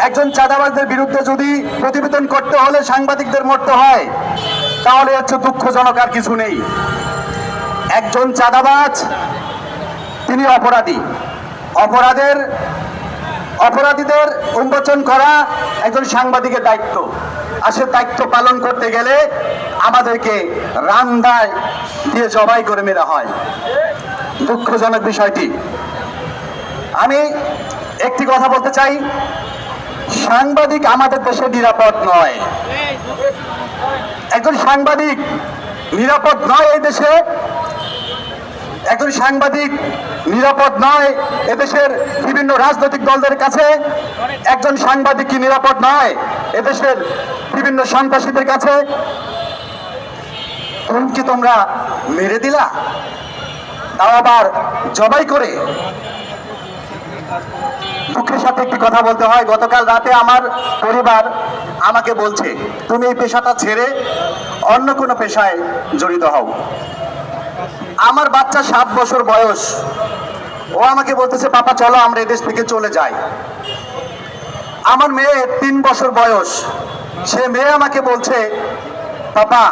একজন চাঁদাবাজদের বিরুদ্ধে যদি প্রতিবেদন করতে হলে সাংবাদিকদের মরতে হয়, তাহলে হচ্ছে দুঃখজনক আর কিছু নেই। একজন চাঁদাবাজ তিনি অপরাধী, অপরাধীদের উন্মোচন করা একজন সাংবাদিকের দায়িত্ব। আর সে দায়িত্ব পালন করতে গেলে আমাদেরকে রান্দায় দিয়ে জবাই করে মেরা হয়। দুঃখজনক বিষয়টি। আমি একটি কথা বলতে চাই, সাংবাদিক আমাদের দেশে নিরাপদ নয়। একজন সাংবাদিক নিরাপদ নয় এই দেশে, একজন সাংবাদিক নিরাপদ নয় এদেশের বিভিন্ন রাজনৈতিক দলদের কাছে, একজন সাংবাদিক কি নিরাপদ নয় এদেশের বিভিন্ন সন্ত্রাসীদের কাছে। কি তোমরা মেরে দিলা, তাও আবার জবাই করে। দুঃখের সাথে একটি কথা বলতে হয়, গতকাল রাতে আমার পরিবার আমাকে বলছে তুমি এই পেশাটা ছেড়ে অন্য কোনো পেশায় জড়িত হও। আমার বাচ্চা 7 বছর বয়স, ও আমাকে বলতেছে পাপা চলো আমরা এদেশ থেকে চলে যাই। আমার মেয়ে 3 বছর বয়স, সে মেয়ে আমাকে বলছে পাপা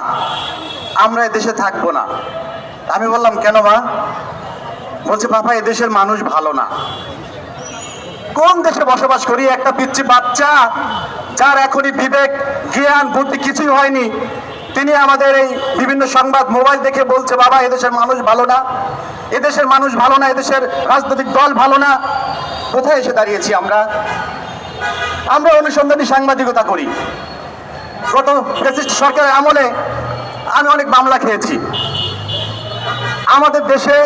আমরা এদেশে থাকবো না। আমি বললাম কেন মা? বলছে পাপা এদেশের মানুষ ভালো না। কোন দেশে বসবাস করি? একটা পিচ্চি বাচ্চা যার এখনই বিবেক জ্ঞান বুদ্ধি কিছুই হয়নি, তিনি আমাদের এই বিভিন্ন সংবাদ মোবাইল দেখে বলছে বাবা এদেশের মানুষ ভালো না, এদেশের মানুষ ভালো না, এদেশের রাজনৈতিক দল ভালো না। কোথায় এসে দাঁড়িয়েছি আমরা? আমরা অনুসন্ধানী সাংবাদিকতা করি। গত ফ্যাসিস্ট সরকারের আমলে আমি অনেক মামলা খেয়েছি। আমাদের দেশে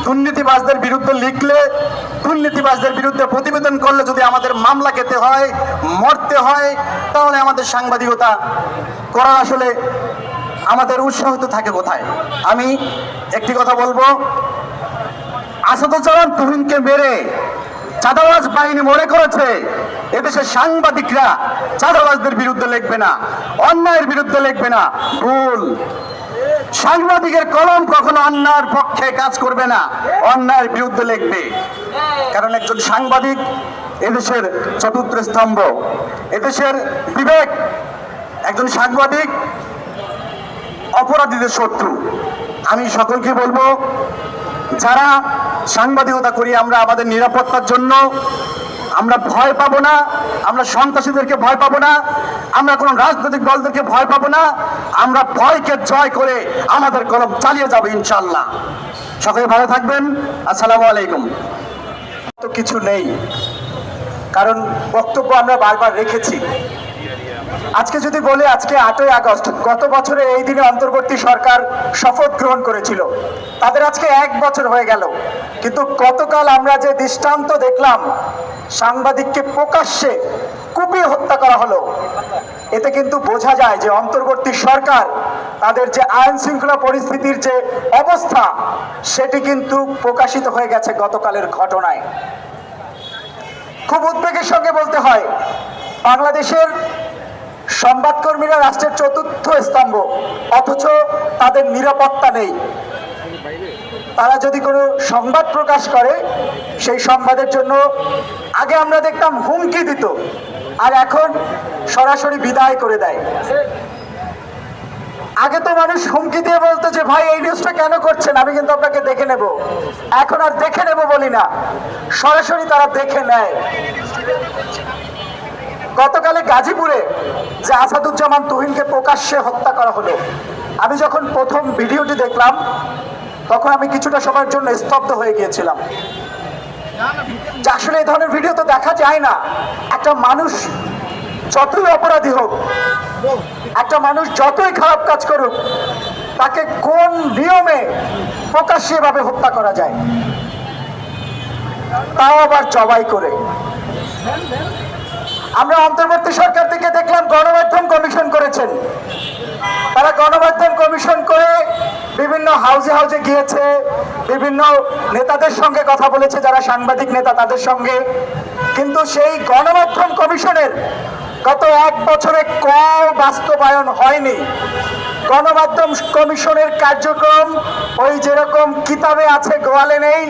দুর্নীতিবাজদের বিরুদ্ধে লিখলে, দুর্নীতিবাজদের বিরুদ্ধে প্রতিবেদন করলে যদি আমাদের মামলা খেতে হয়, মরতে হয়, তাহলে আমাদের সাংবাদিকতা করা আসলে আমাদের উৎসাহিত থাকে কোথায়? আমি একটি কথা বলবো, আসাদুজ্জামান তুহিনকে মেরে চাঁদাবাজ বাহিনী মনে করেছে এদেশের সাংবাদিকরা চাঁদাবাজদের বিরুদ্ধে লিখবে না, অন্যায়ের বিরুদ্ধে লিখবে না। ভুল। সাংবাদিকের কলম কখনো অন্যায়ের পক্ষে কাজ করবে না, অন্যায়ের বিরুদ্ধে লিখবে। কারণ একজন সাংবাদিক এদেশের চতুর্থ স্তম্ভ, এদেশের বিবেক। একজন সাংবাদিক অপরাধীদের শত্রু। আমি সকলকে বলবো যারা সাংবাদিকতা করি আমরা আমাদের নিরাপত্তার জন্য আমরা ভয় পাবো না, আমরা সন্ত্রাসীদেরকে ভয় পাবো না, আমরা কোনো রাজনৈতিক দলদেরকে ভয় পাবো না। আমরা ভয়কে জয় করে আমাদের কলম চালিয়ে যাবো ইনশাল্লাহ। সকলে ভালো থাকবেন। আসসালামু আলাইকুম। তো কিছু নেই, কারণ বক্তব্য আমরা বারবার রেখেছি। আজকে যদি বলে আজকে 8ই আগস্ট, গত বছরে এই দিনে অন্তর্বর্তী সরকার শপথ গ্রহণ করেছিল, তাদের আজকে 1 বছর হয়ে গেল। কিন্তু গতকাল আমরা যে দৃষ্টান্ত দেখলাম, সাংবাদিককে প্রকাশ্যে কুপিয়ে হত্যা করা হলো, এতে কিন্তু বোঝা যায় যে অন্তর্বর্তী সরকার তাদের যে আইন শৃঙ্খলা পরিস্থিতির যে অবস্থা সেটি কিন্তু প্রকাশিত হয়ে গেছে গতকালের ঘটনায়। খুব উদ্বেগের সঙ্গে বলতে হয়, বাংলাদেশের সংবাদকর্মীরা রাষ্ট্রের চতুর্থ স্তম্ভ, অথচ তাদের নিরাপত্তা নেই। তারা যদি কোনো সংবাদ প্রকাশ করে, সেই সংবাদের জন্য আগে আমরা দেখতাম হুমকি দিত, আর এখন সরাসরি বিদায় করে দেয়। আগে তো মানুষ হুমকি দিয়ে বলতো যে ভাই এই নিউজটা কেন করছেন, আমি কিন্তু আপনাকে দেখে নেব। এখন আর দেখে নেব বলি না, সরাসরি তারা দেখে নেয়। গতকালে গাজীপুরে যে আসাদুজ্জামান তুহিনকে প্রকাশ্যে হত্যা করা হলো, আমি যখন প্রথম ভিডিওটি দেখলাম তখন আমি কিছুটা সময়ের জন্য স্তব্ধ হয়ে গিয়েছিলাম। যে আসলে এই ধরনের ভিডিও তো দেখা যায় না। একটা মানুষ যতই অপরাধী হোক, একটা মানুষ যতই খারাপ কাজ করুক, তাকে কোন নিয়মে প্রকাশ্যে এভাবে হত্যা করা যায়, তাও আবার জবাই করে। আমরা অন্তর্বর্তী সরকার থেকে দেখলাম গণমাধ্যম কমিশন করেছেন। তারা গণমাধ্যম কমিশন করে বিভিন্ন হাউজে হাউজে গিয়েছে, বিভিন্ন নেতাদের সঙ্গে কথা বলেছে, যারা সাংবাদিক নেতা তাদের সঙ্গে। কিন্তু সেই গণমাধ্যম কমিশনের গত 1 বছরে কম বাস্তবায়ন হয়নি। গণমাধ্যম কমিশনের কার্যক্রম ওই যেরকম কিতাবে আছে গোয়ালে নেই,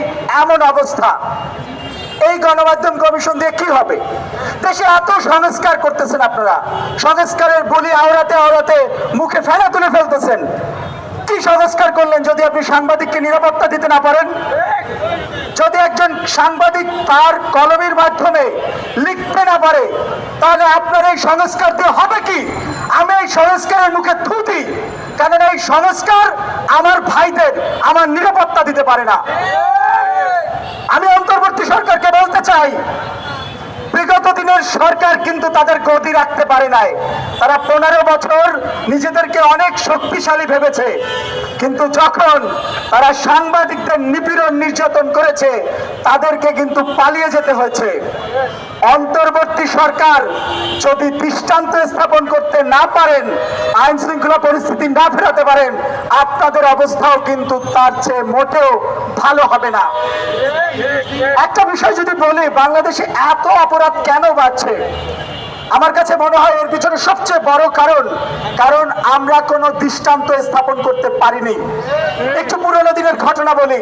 এমন অবস্থা। এই গণমাধ্যম কমিশন দিয়ে কি হবে? দেশে এত সংস্কার করতেছেন আপনারা, সংস্কারের বলি আওড়াতে আওড়াতে মুখে ফেনা তুলে ফেলতেছেন। কি সংস্কার করলেন যদি আপনি সাংবাদিককে নিরাপত্তা দিতে না পারেন? যদি একজন সাংবাদিক তার কলমের মাধ্যমে লিখতে না পারে, তাহলে আপনার এই সংস্কার দিয়ে হবে কি? আমি এই সংস্কারের মুখে থু দিই, কারণ এই সংস্কার আমার ভাইদের আমার নিরাপত্তা দিতে পারে না। আমি অন্তর্বর্তী সরকারকে বলতে চাই, বিগত দিনের সরকার কিন্তু তাদের গতি রাখতে পারে নাই। তারা 15 বছর নিজেদেরকে অনেক শক্তিশালী ভেবেছে, কিন্তু যখন তারা সাংবাদিকদের নিপীড়ন নির্যাতন করেছে তাদেরকে কিন্তু পালিয়ে যেতে হয়েছে। অন্তর্বর্তী সরকার যদি দৃষ্টান্ত স্থাপন করতে না পারেন, আইন শৃঙ্খলা পরিস্থিতি না ফেরাতে পারেন, আপনাদের অবস্থাও কিন্তু তার চেয়ে মোটেও ভালো হবে না। একটা বিষয় যদি বলি, বাংলাদেশে এত অপরাধ কেন বাড়ছে, আমার কাছে মনে হয় এর পিছনে সবচেয়ে বড় কারণ আমরা কোনো দৃষ্টান্ত স্থাপন করতে পারিনি। একটু পুরোনো দিনের ঘটনা বলি,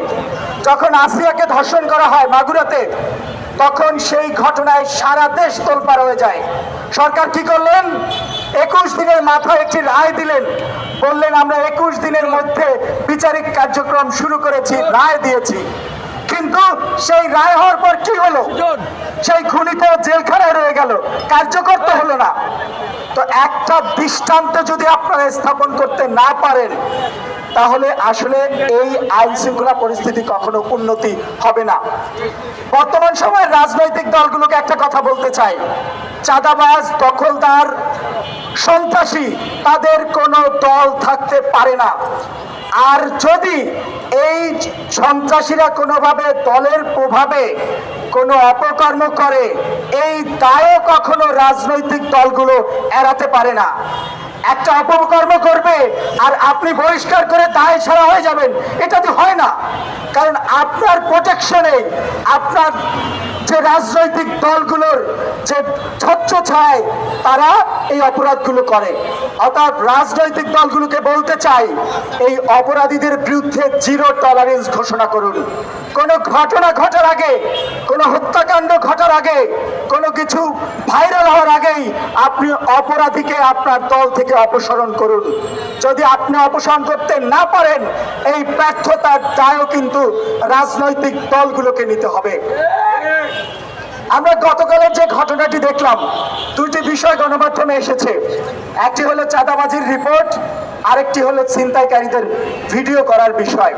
যখন আসিয়াকে ধর্ষণ করা হয় মাগুরাতে, তখন সেই ঘটনায় সারা দেশ তোলপাড় হয়ে যায়। সরকার কি করলেন? 21 দিনের মাথায় একটি রায় দিলেন, বললেন আমরা 21 দিনের মধ্যে বিচারিক কার্যক্রম শুরু করেছি, রায় দিয়েছি। কিন্তু সেই রায় হওয়ার পর কি হলো? সেই খুনিতে জেলখানায় রয়ে গেল, কার্যকর তো হলো না। তো একটা দৃষ্টান্ত যদি আপনারা স্থাপন করতে না পারেন, তাহলে আসলে এই আইন শৃঙ্খলা পরিস্থিতি কখনো উন্নতি হবে না। বর্তমান সময়ে রাজনৈতিক দলগুলোকে একটা কথা বলতে চাই, চাঁদাবাজ, দখলদার, সন্ত্রাসী তাদের কোনো দল থাকতে পারে না। আর যদি এই সন্ত্রাসীরা কোনোভাবে দলের প্রভাবে কোনো অপকর্ম করে, এই দায়ও কখনো রাজনৈতিক দলগুলো এড়াতে পারে না। একটা অপকর্ম করবে আর আপনি বহিষ্কার করে দায় ছাড়া হয়ে যাবেন, এটা তো হয় না। কারণ আপনার প্রোটেকশনে আপনার যে রাজনৈতিক দলগুলোর যে ছত্রছায়ায় তারা এই অপরাধগুলো করে। অর্থাৎ রাজনৈতিক দলগুলোকে বলতে চাই, এই অপরাধীদের বিরুদ্ধে 0 টলারেন্স ঘোষণা করুন। কোনো ঘটনা ঘটার আগে, কোনো হত্যাকাণ্ড ঘটার আগে, কোনো কিছু ভাইরাল হওয়ার আগেই আপনি অপরাধীকে আপনার দল থেকে অপসারণ করুন। যদি আপনি অপসারণ করতে না পারেন, এই ব্যর্থতার দায়ও কিন্তু রাজনৈতিক দলগুলোকে নিতে হবে। আমরা গতকালের যে ঘটনাটি দেখলাম, 2টি বিষয় গণমাধ্যমে এসেছে। একটি হলো চাঁদাবাজির রিপোর্ট, আরেকটি হলো ছিনতাইকারীদের ভিডিও করার বিষয়।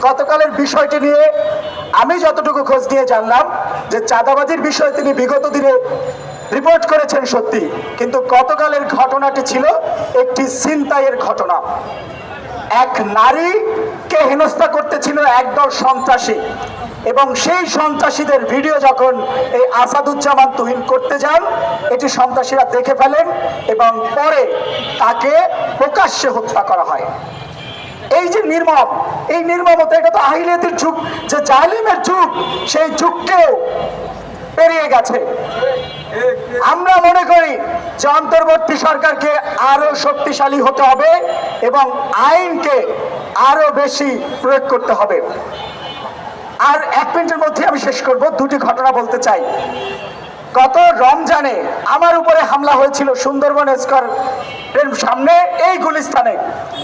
গতকালের বিষয়টি নিয়ে আমি যতটুকু খোঁজ নিয়ে জানলাম যে চাঁদাবাজির বিষয়ে তিনি বিগত দিনে রিপোর্ট করেছেন সত্যি, কিন্তু গতকালের ঘটনাটি ছিল একটি ছিনতাইয়ের ঘটনা। এক নারীকে হেনস্থা করতেছিল একদল সন্ত্রাসী, এবং সেই সন্ত্রাসীদের ভিডিও যখন এই আসাদুজ্জামান তুহিন করতে যান, এটি সন্ত্রাসীরা দেখে ফেলেন এবং পরে তাকে প্রকাশ্যে হত্যা করা হয়। এই যে নির্মম, এই নির্মমতা, এটা তো আহিলিয়াতের যুগ, যে জালিমের যুগ, সেই যুগকেও পেরিয়ে গেছে। আমরা মনে করি যে অন্তর্বর্তী সরকারকে আরো শক্তিশালী হতে হবে এবং আইনকে আরো বেশি প্রয়োগ করতে হবে। আর 1 মিনিটের মধ্যে আমি শেষ করব। 2টি ঘটনা বলতে চাই। গত রমজানে আমার উপরে হামলা হয়েছিল সুন্দরবন স্কয়ারের সামনে, এই গুলিস্তানে।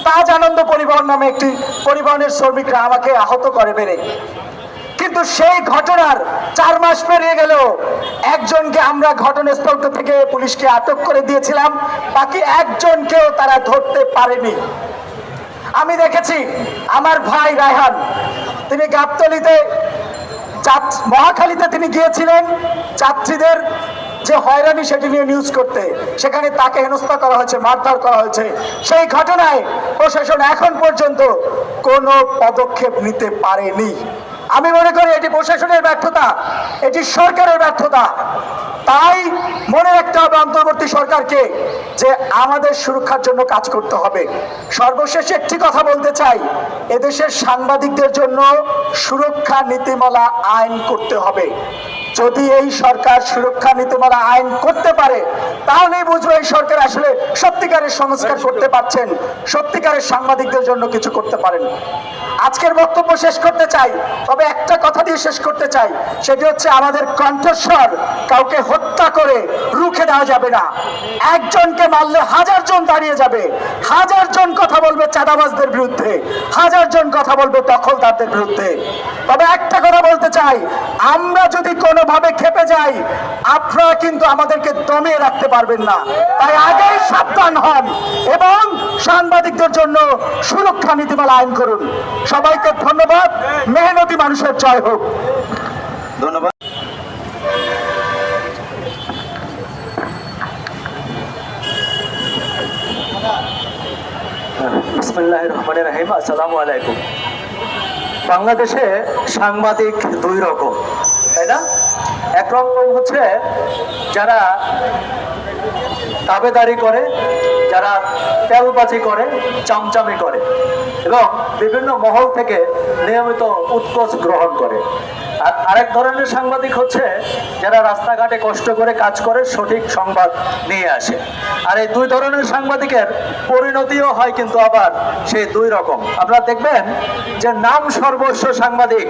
তাজ আনন্দ পরিবহন নামে একটি পরিবহনের শ্রমিকরা আমাকে আহত করে বেড়ে। কিন্তু সেই ঘটনার 4 মাস পেরিয়ে গেলেও একজনকে আমরা ঘটনাস্থল থেকে পুলিশকে আটক করে দিয়েছিলাম, বাকি একজনকেও তারা ধরতে পারেনি। আমি দেখেছি আমার ভাই রায়হান, তিনি গাবতলীতে, মহাখালীতে তিনি গিয়েছিলেন যাত্রীদের যে হয়রানি সেটি নিয়ে নিউজ করতে। সেখানে তাকে হেনস্থা করা হয়েছে, মারধর করা হয়েছে। সেই ঘটনায় প্রশাসন এখন পর্যন্ত কোনো পদক্ষেপ নিতে পারেনি। আমি মনে করি এটি প্রশাসনের ব্যর্থতা, এটি সরকারের ব্যর্থতা। তাই মনে রাখতে হবে অন্তর্বর্তী সরকারকে যে আমাদের সুরক্ষার জন্য কাজ করতে হবে। সর্বশেষে একটি কথা বলতে চাই, এদেশের সাংবাদিকদের জন্য সুরক্ষা নীতিমালা আইন করতে হবে। যদি এই সরকার সুরক্ষা নীতিমালা আইন করতে পারে, তাহলেই বুঝবো এই সরকার আসলে সত্যিকারের সংস্কার করতে পারছেন, সত্যিকারের সাংবাদিকদের জন্য কিছু করতে পারেন। আজকের বক্তব্য শেষ করতে চাই, তবে একটা কথা দিয়ে শেষ করতে চাই, সেটি হচ্ছে আমাদের কণ্ঠস্বর কাউকে হত্যা করে রুখে দেওয়া যাবে না। একজনকে মারলে 1000 জন দাঁড়িয়ে যাবে, 1000 জন কথা বলবে চাঁদাবাজদের বিরুদ্ধে, 1000 জন কথা বলবে দখলদারদের বিরুদ্ধে। তবে একটা কথা বলতে চাই, আমরা যদি কোনোভাবে খেপে যাই, আপনারা কিন্তু আমাদেরকে দমিয়ে রাখতে পারবেন না। তাই আগেই সাবধান হন এবং সাংবাদিকদের জন্য সুরক্ষা নীতিমালা আইন করুন। সবাইকে ধন্যবাদ। মেহনতি মানুষের জয় হোক। ধন্যবাদ। বিসমিল্লাহির রহমানির রহিম। আসসালামু আলাইকুম। বাংলাদেশে সাংবাদিক দুই রকম, তাই না? এক রকম হচ্ছে যারা দাবেদারি করে, যারা তেলবাজি করে, চামচামি করে এবং বিভিন্ন মহল থেকে নিয়মিত উৎকোচ গ্রহণ করে। আর আরেক ধরনের সাংবাদিক হচ্ছে যারা রাস্তাঘাটে কষ্ট করে কাজ করে সঠিক সংবাদ নিয়ে আসে। আর এই দুই ধরনের সাংবাদিকের পরিণতিও হয় কিন্তু আবার সেই দুই রকম। আপনারা দেখবেন যে নাম সর্বস্ব সাংবাদিক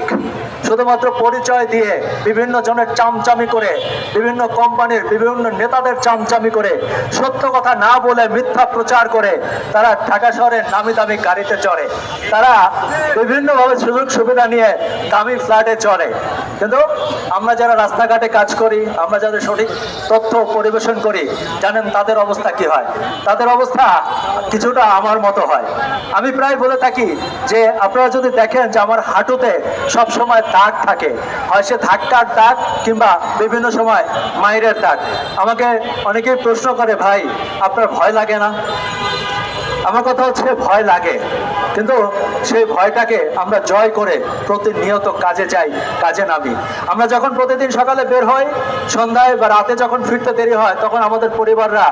শুধুমাত্র পরিচয় দিয়ে বিভিন্ন জনের চামচামি করে, বিভিন্ন কোম্পানির বিভিন্ন নেতাদের চামচামি করে, সত্য কথা না বলে মিথ্যা প্রচার করে তারা ঢাকা শহরের নামি দামি গাড়িতে চড়ে, তারা বিভিন্নভাবে সুযোগ সুবিধা নিয়ে দামি ফ্ল্যাটে চড়ে। কিন্তু আমরা যারা রাস্তাঘাটে কাজ করি, আমরা যাদের সঠিক তথ্য পরিবেশন করি, জানেন তাদের অবস্থা কি হয়? তাদের অবস্থা কিছুটা আমার মতো হয়। আমি প্রায় বলে থাকি যে আপনারা যদি দেখেন যে আমার হাঁটুতে সব সময় দাগ থাকে, হয় সে ধাক্কার দাগ কিংবা বিভিন্ন সময় মাইরের দাগ। আমাকে অনেকেই প্রশ্ন করে, ভাই আপনার ভয় লাগে না? আমার কথা হচ্ছে ভয় লাগে, কিন্তু সেই ভয়টাকে আমরা জয় করে প্রতিনিয়ত কাজে যাই, কাজে নামি। আমরা যখন প্রতিদিন সকালে বের হই, সন্ধ্যায় বা রাতে যখন ফিরতে দেরি হয়, তখন আমাদের পরিবাররা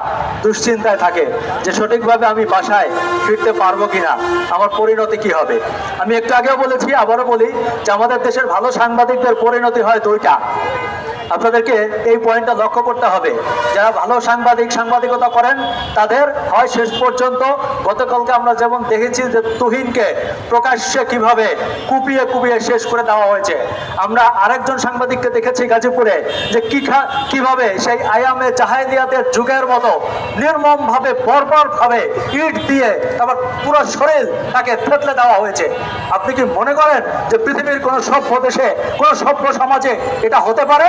দুশ্চিন্তায় থাকে যে সঠিকভাবে আমি বাসায় ফিরতে পারবো কিনা, আমার পরিণতি কি হবে। আমি একটু আগেও বলেছি, আবারও বলি যে আমাদের দেশের ভালো সাংবাদিকদের পরিণতি হয় দুইটা। আপনাদেরকে এই পয়েন্টটা লক্ষ্য করতে হবে। যারা ভালো সাংবাদিকতা করেন তাদের হয় শেষ পর্যন্ত, গতকালকে আমরা যেমন দেখেছি যে তুহিনকে প্রকাশ্যে কিভাবে কুপিয়ে কুপিয়ে শেষ করে দেওয়া হয়েছে। আমরা আরেকজন সাংবাদিককে দেখেছি গাজীপুরে যে কিভাবে সেই আয়ামে জাহেলিয়াতের যুগের মতো নির্মমভাবে বর্বরভাবে ইট দিয়ে তারপর পুরো শরীর তাকে থেতলে দেওয়া হয়েছে। আপনি কি মনে করেন যে পৃথিবীর কোনো সভ্য দেশে, কোনো সভ্য সমাজে এটা হতে পারে?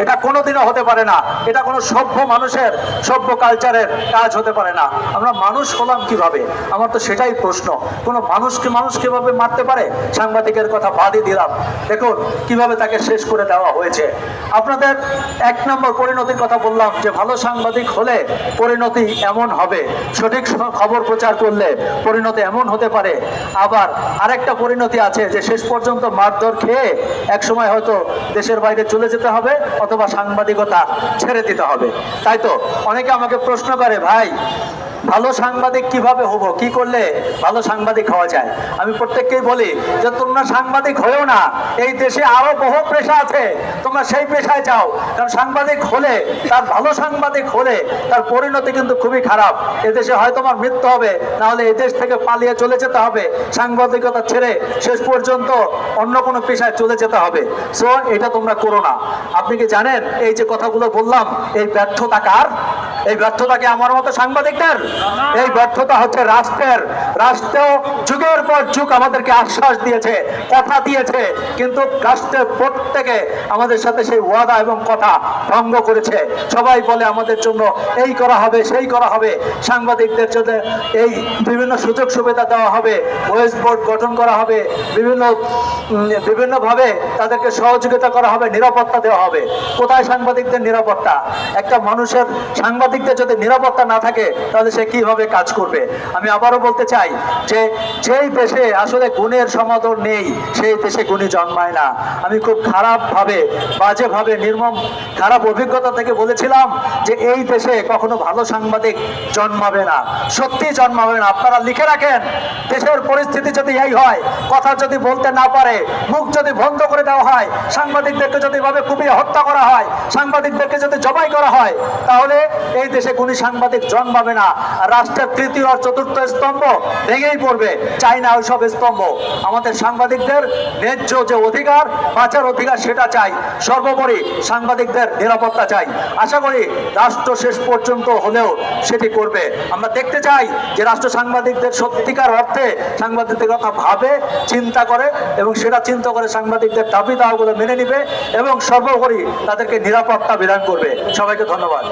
এটা কোনোদিনও হতে পারে না। এটা কোনো সভ্য মানুষের সভ্য কালচারের কাজ হতে পারে না। আমরা মানুষ হলাম কিভাবে? আমার তো সেটাই প্রশ্ন। কোনো মানুষকে মানুষ কিভাবে মারতে পারে? সাংবাদিকের কথা বাদই দিলাম, দেখুন কিভাবে তাকে শেষ করে দেওয়া হয়েছে। আপনাদের এক নম্বর পরিণতির কথা বললাম যে ভালো সাংবাদিক হলে পরিণতি এমন হবে, সঠিক খবর প্রচার করলে পরিণতি এমন হতে পারে। আবার আরেকটা পরিণতি আছে যে শেষ পর্যন্ত মারধর খেয়ে একসময় হয়তো দেশের বাইরে চলে যেতে হবে অথবা সাংবাদিকতা ছেড়ে দিতে হবে। তাই তো অনেকে আমাকে প্রশ্ন করে, ভাই ভালো সাংবাদিক কিভাবে হব, কি করলে ভালো সাংবাদিক হওয়া যায়? আমি প্রত্যেককেই বলি যে তোমরা সাংবাদিক হয়েও না, এই দেশে আরো বহু পেশা আছে, তোমরা সেই পেশায় যাও। কারণ সাংবাদিক হলে, তার ভালো সাংবাদিক হলে তার পরিণতি কিন্তু খুবই খারাপ। এদেশে হয় তোমার মৃত্যু হবে, না হলে এই দেশ থেকে পালিয়ে চলে যেতে হবে, সাংবাদিকতা ছেড়ে শেষ পর্যন্ত অন্য কোনো পেশায় চলে যেতে হবে। সো এটা তোমরা করো না। আপনি কি জানেন এই যে কথাগুলো বললাম, এই ব্যর্থতা কার? এই ব্যর্থতা কি আমার মতো সাংবাদিকদের? এই ব্যর্থতা হচ্ছে রাষ্ট্রের। রাষ্ট্র যুগের পর যুগ আমাদেরকে আশ্বাস দিয়েছে, কথা দিয়েছে, কিন্তু রাষ্ট্রের প্রত্যেকে আমাদের সাথে সেই ওয়াদা এবং কথা ভঙ্গ করেছে। সবাই বলে আমাদের জন্য এই করা হবে, সেই করা হবে, সাংবাদিকদের জন্য এই বিভিন্ন সুযোগ সুবিধা দেওয়া হবে, ওয়েস বোর্ড গঠন করা হবে, বিভিন্নভাবে তাদেরকে সহযোগিতা করা হবে, নিরাপত্তা দেওয়া হবে। কোথায় সাংবাদিকদের নিরাপত্তা? একটা মানুষের সাংবাদিকদের যদি নিরাপত্তা না থাকে তাহলে সে কিভাবে কাজ করবে? আমি আবারও বলতে চাই যে যেই দেশে আসলে গুণের সমাদর নেই সেই দেশে গুণী জন্মায় না। আমি খুব খারাপভাবে, বাজেভাবে, নির্মম খারাপ অভিজ্ঞতা থেকে বলেছিলাম যে এই দেশে কখনো ভালো সাংবাদিক জন্মাবে না, সত্যি জন্মাবে না। আপনারা লিখে রাখেন, দেশের পরিস্থিতি যদি এই হয়, কথা যদি বলতে না পারে, মুখ যদি বন্ধ করে দেওয়া হয়, সাংবাদিকদেরকে যদি এভাবে কুপিয়ে হত্যা করা হয়, সাংবাদিকদেরকে যদি জবাই করা হয়, তাহলে এই দেশে গুণী সাংবাদিক জন্মাবে না। রাষ্ট্রের তৃতীয় আর চতুর্থ স্তম্ভ ভেঙেই পড়বে। চাই না ওইসব স্তম্ভ। আমাদের সাংবাদিকদের ন্যায্য যে অধিকার, বাঁচার অধিকার, সেটা চাই। সর্বোপরি সাংবাদিকদের নিরাপত্তা চাই। আশা করি রাষ্ট্র শেষ পর্যন্ত হলেও সেটি করবে। আমরা দেখতে চাই যে রাষ্ট্র সাংবাদিকদের সত্যিকার অর্থে সাংবাদিকদের কথা ভাবে, চিন্তা করে এবং সেটা চিন্তা করে সাংবাদিকদের দাবি দাওয়াগুলো মেনে নিবে এবং সর্বোপরি তাদেরকে নিরাপত্তা বিধান করবে। সবাইকে ধন্যবাদ।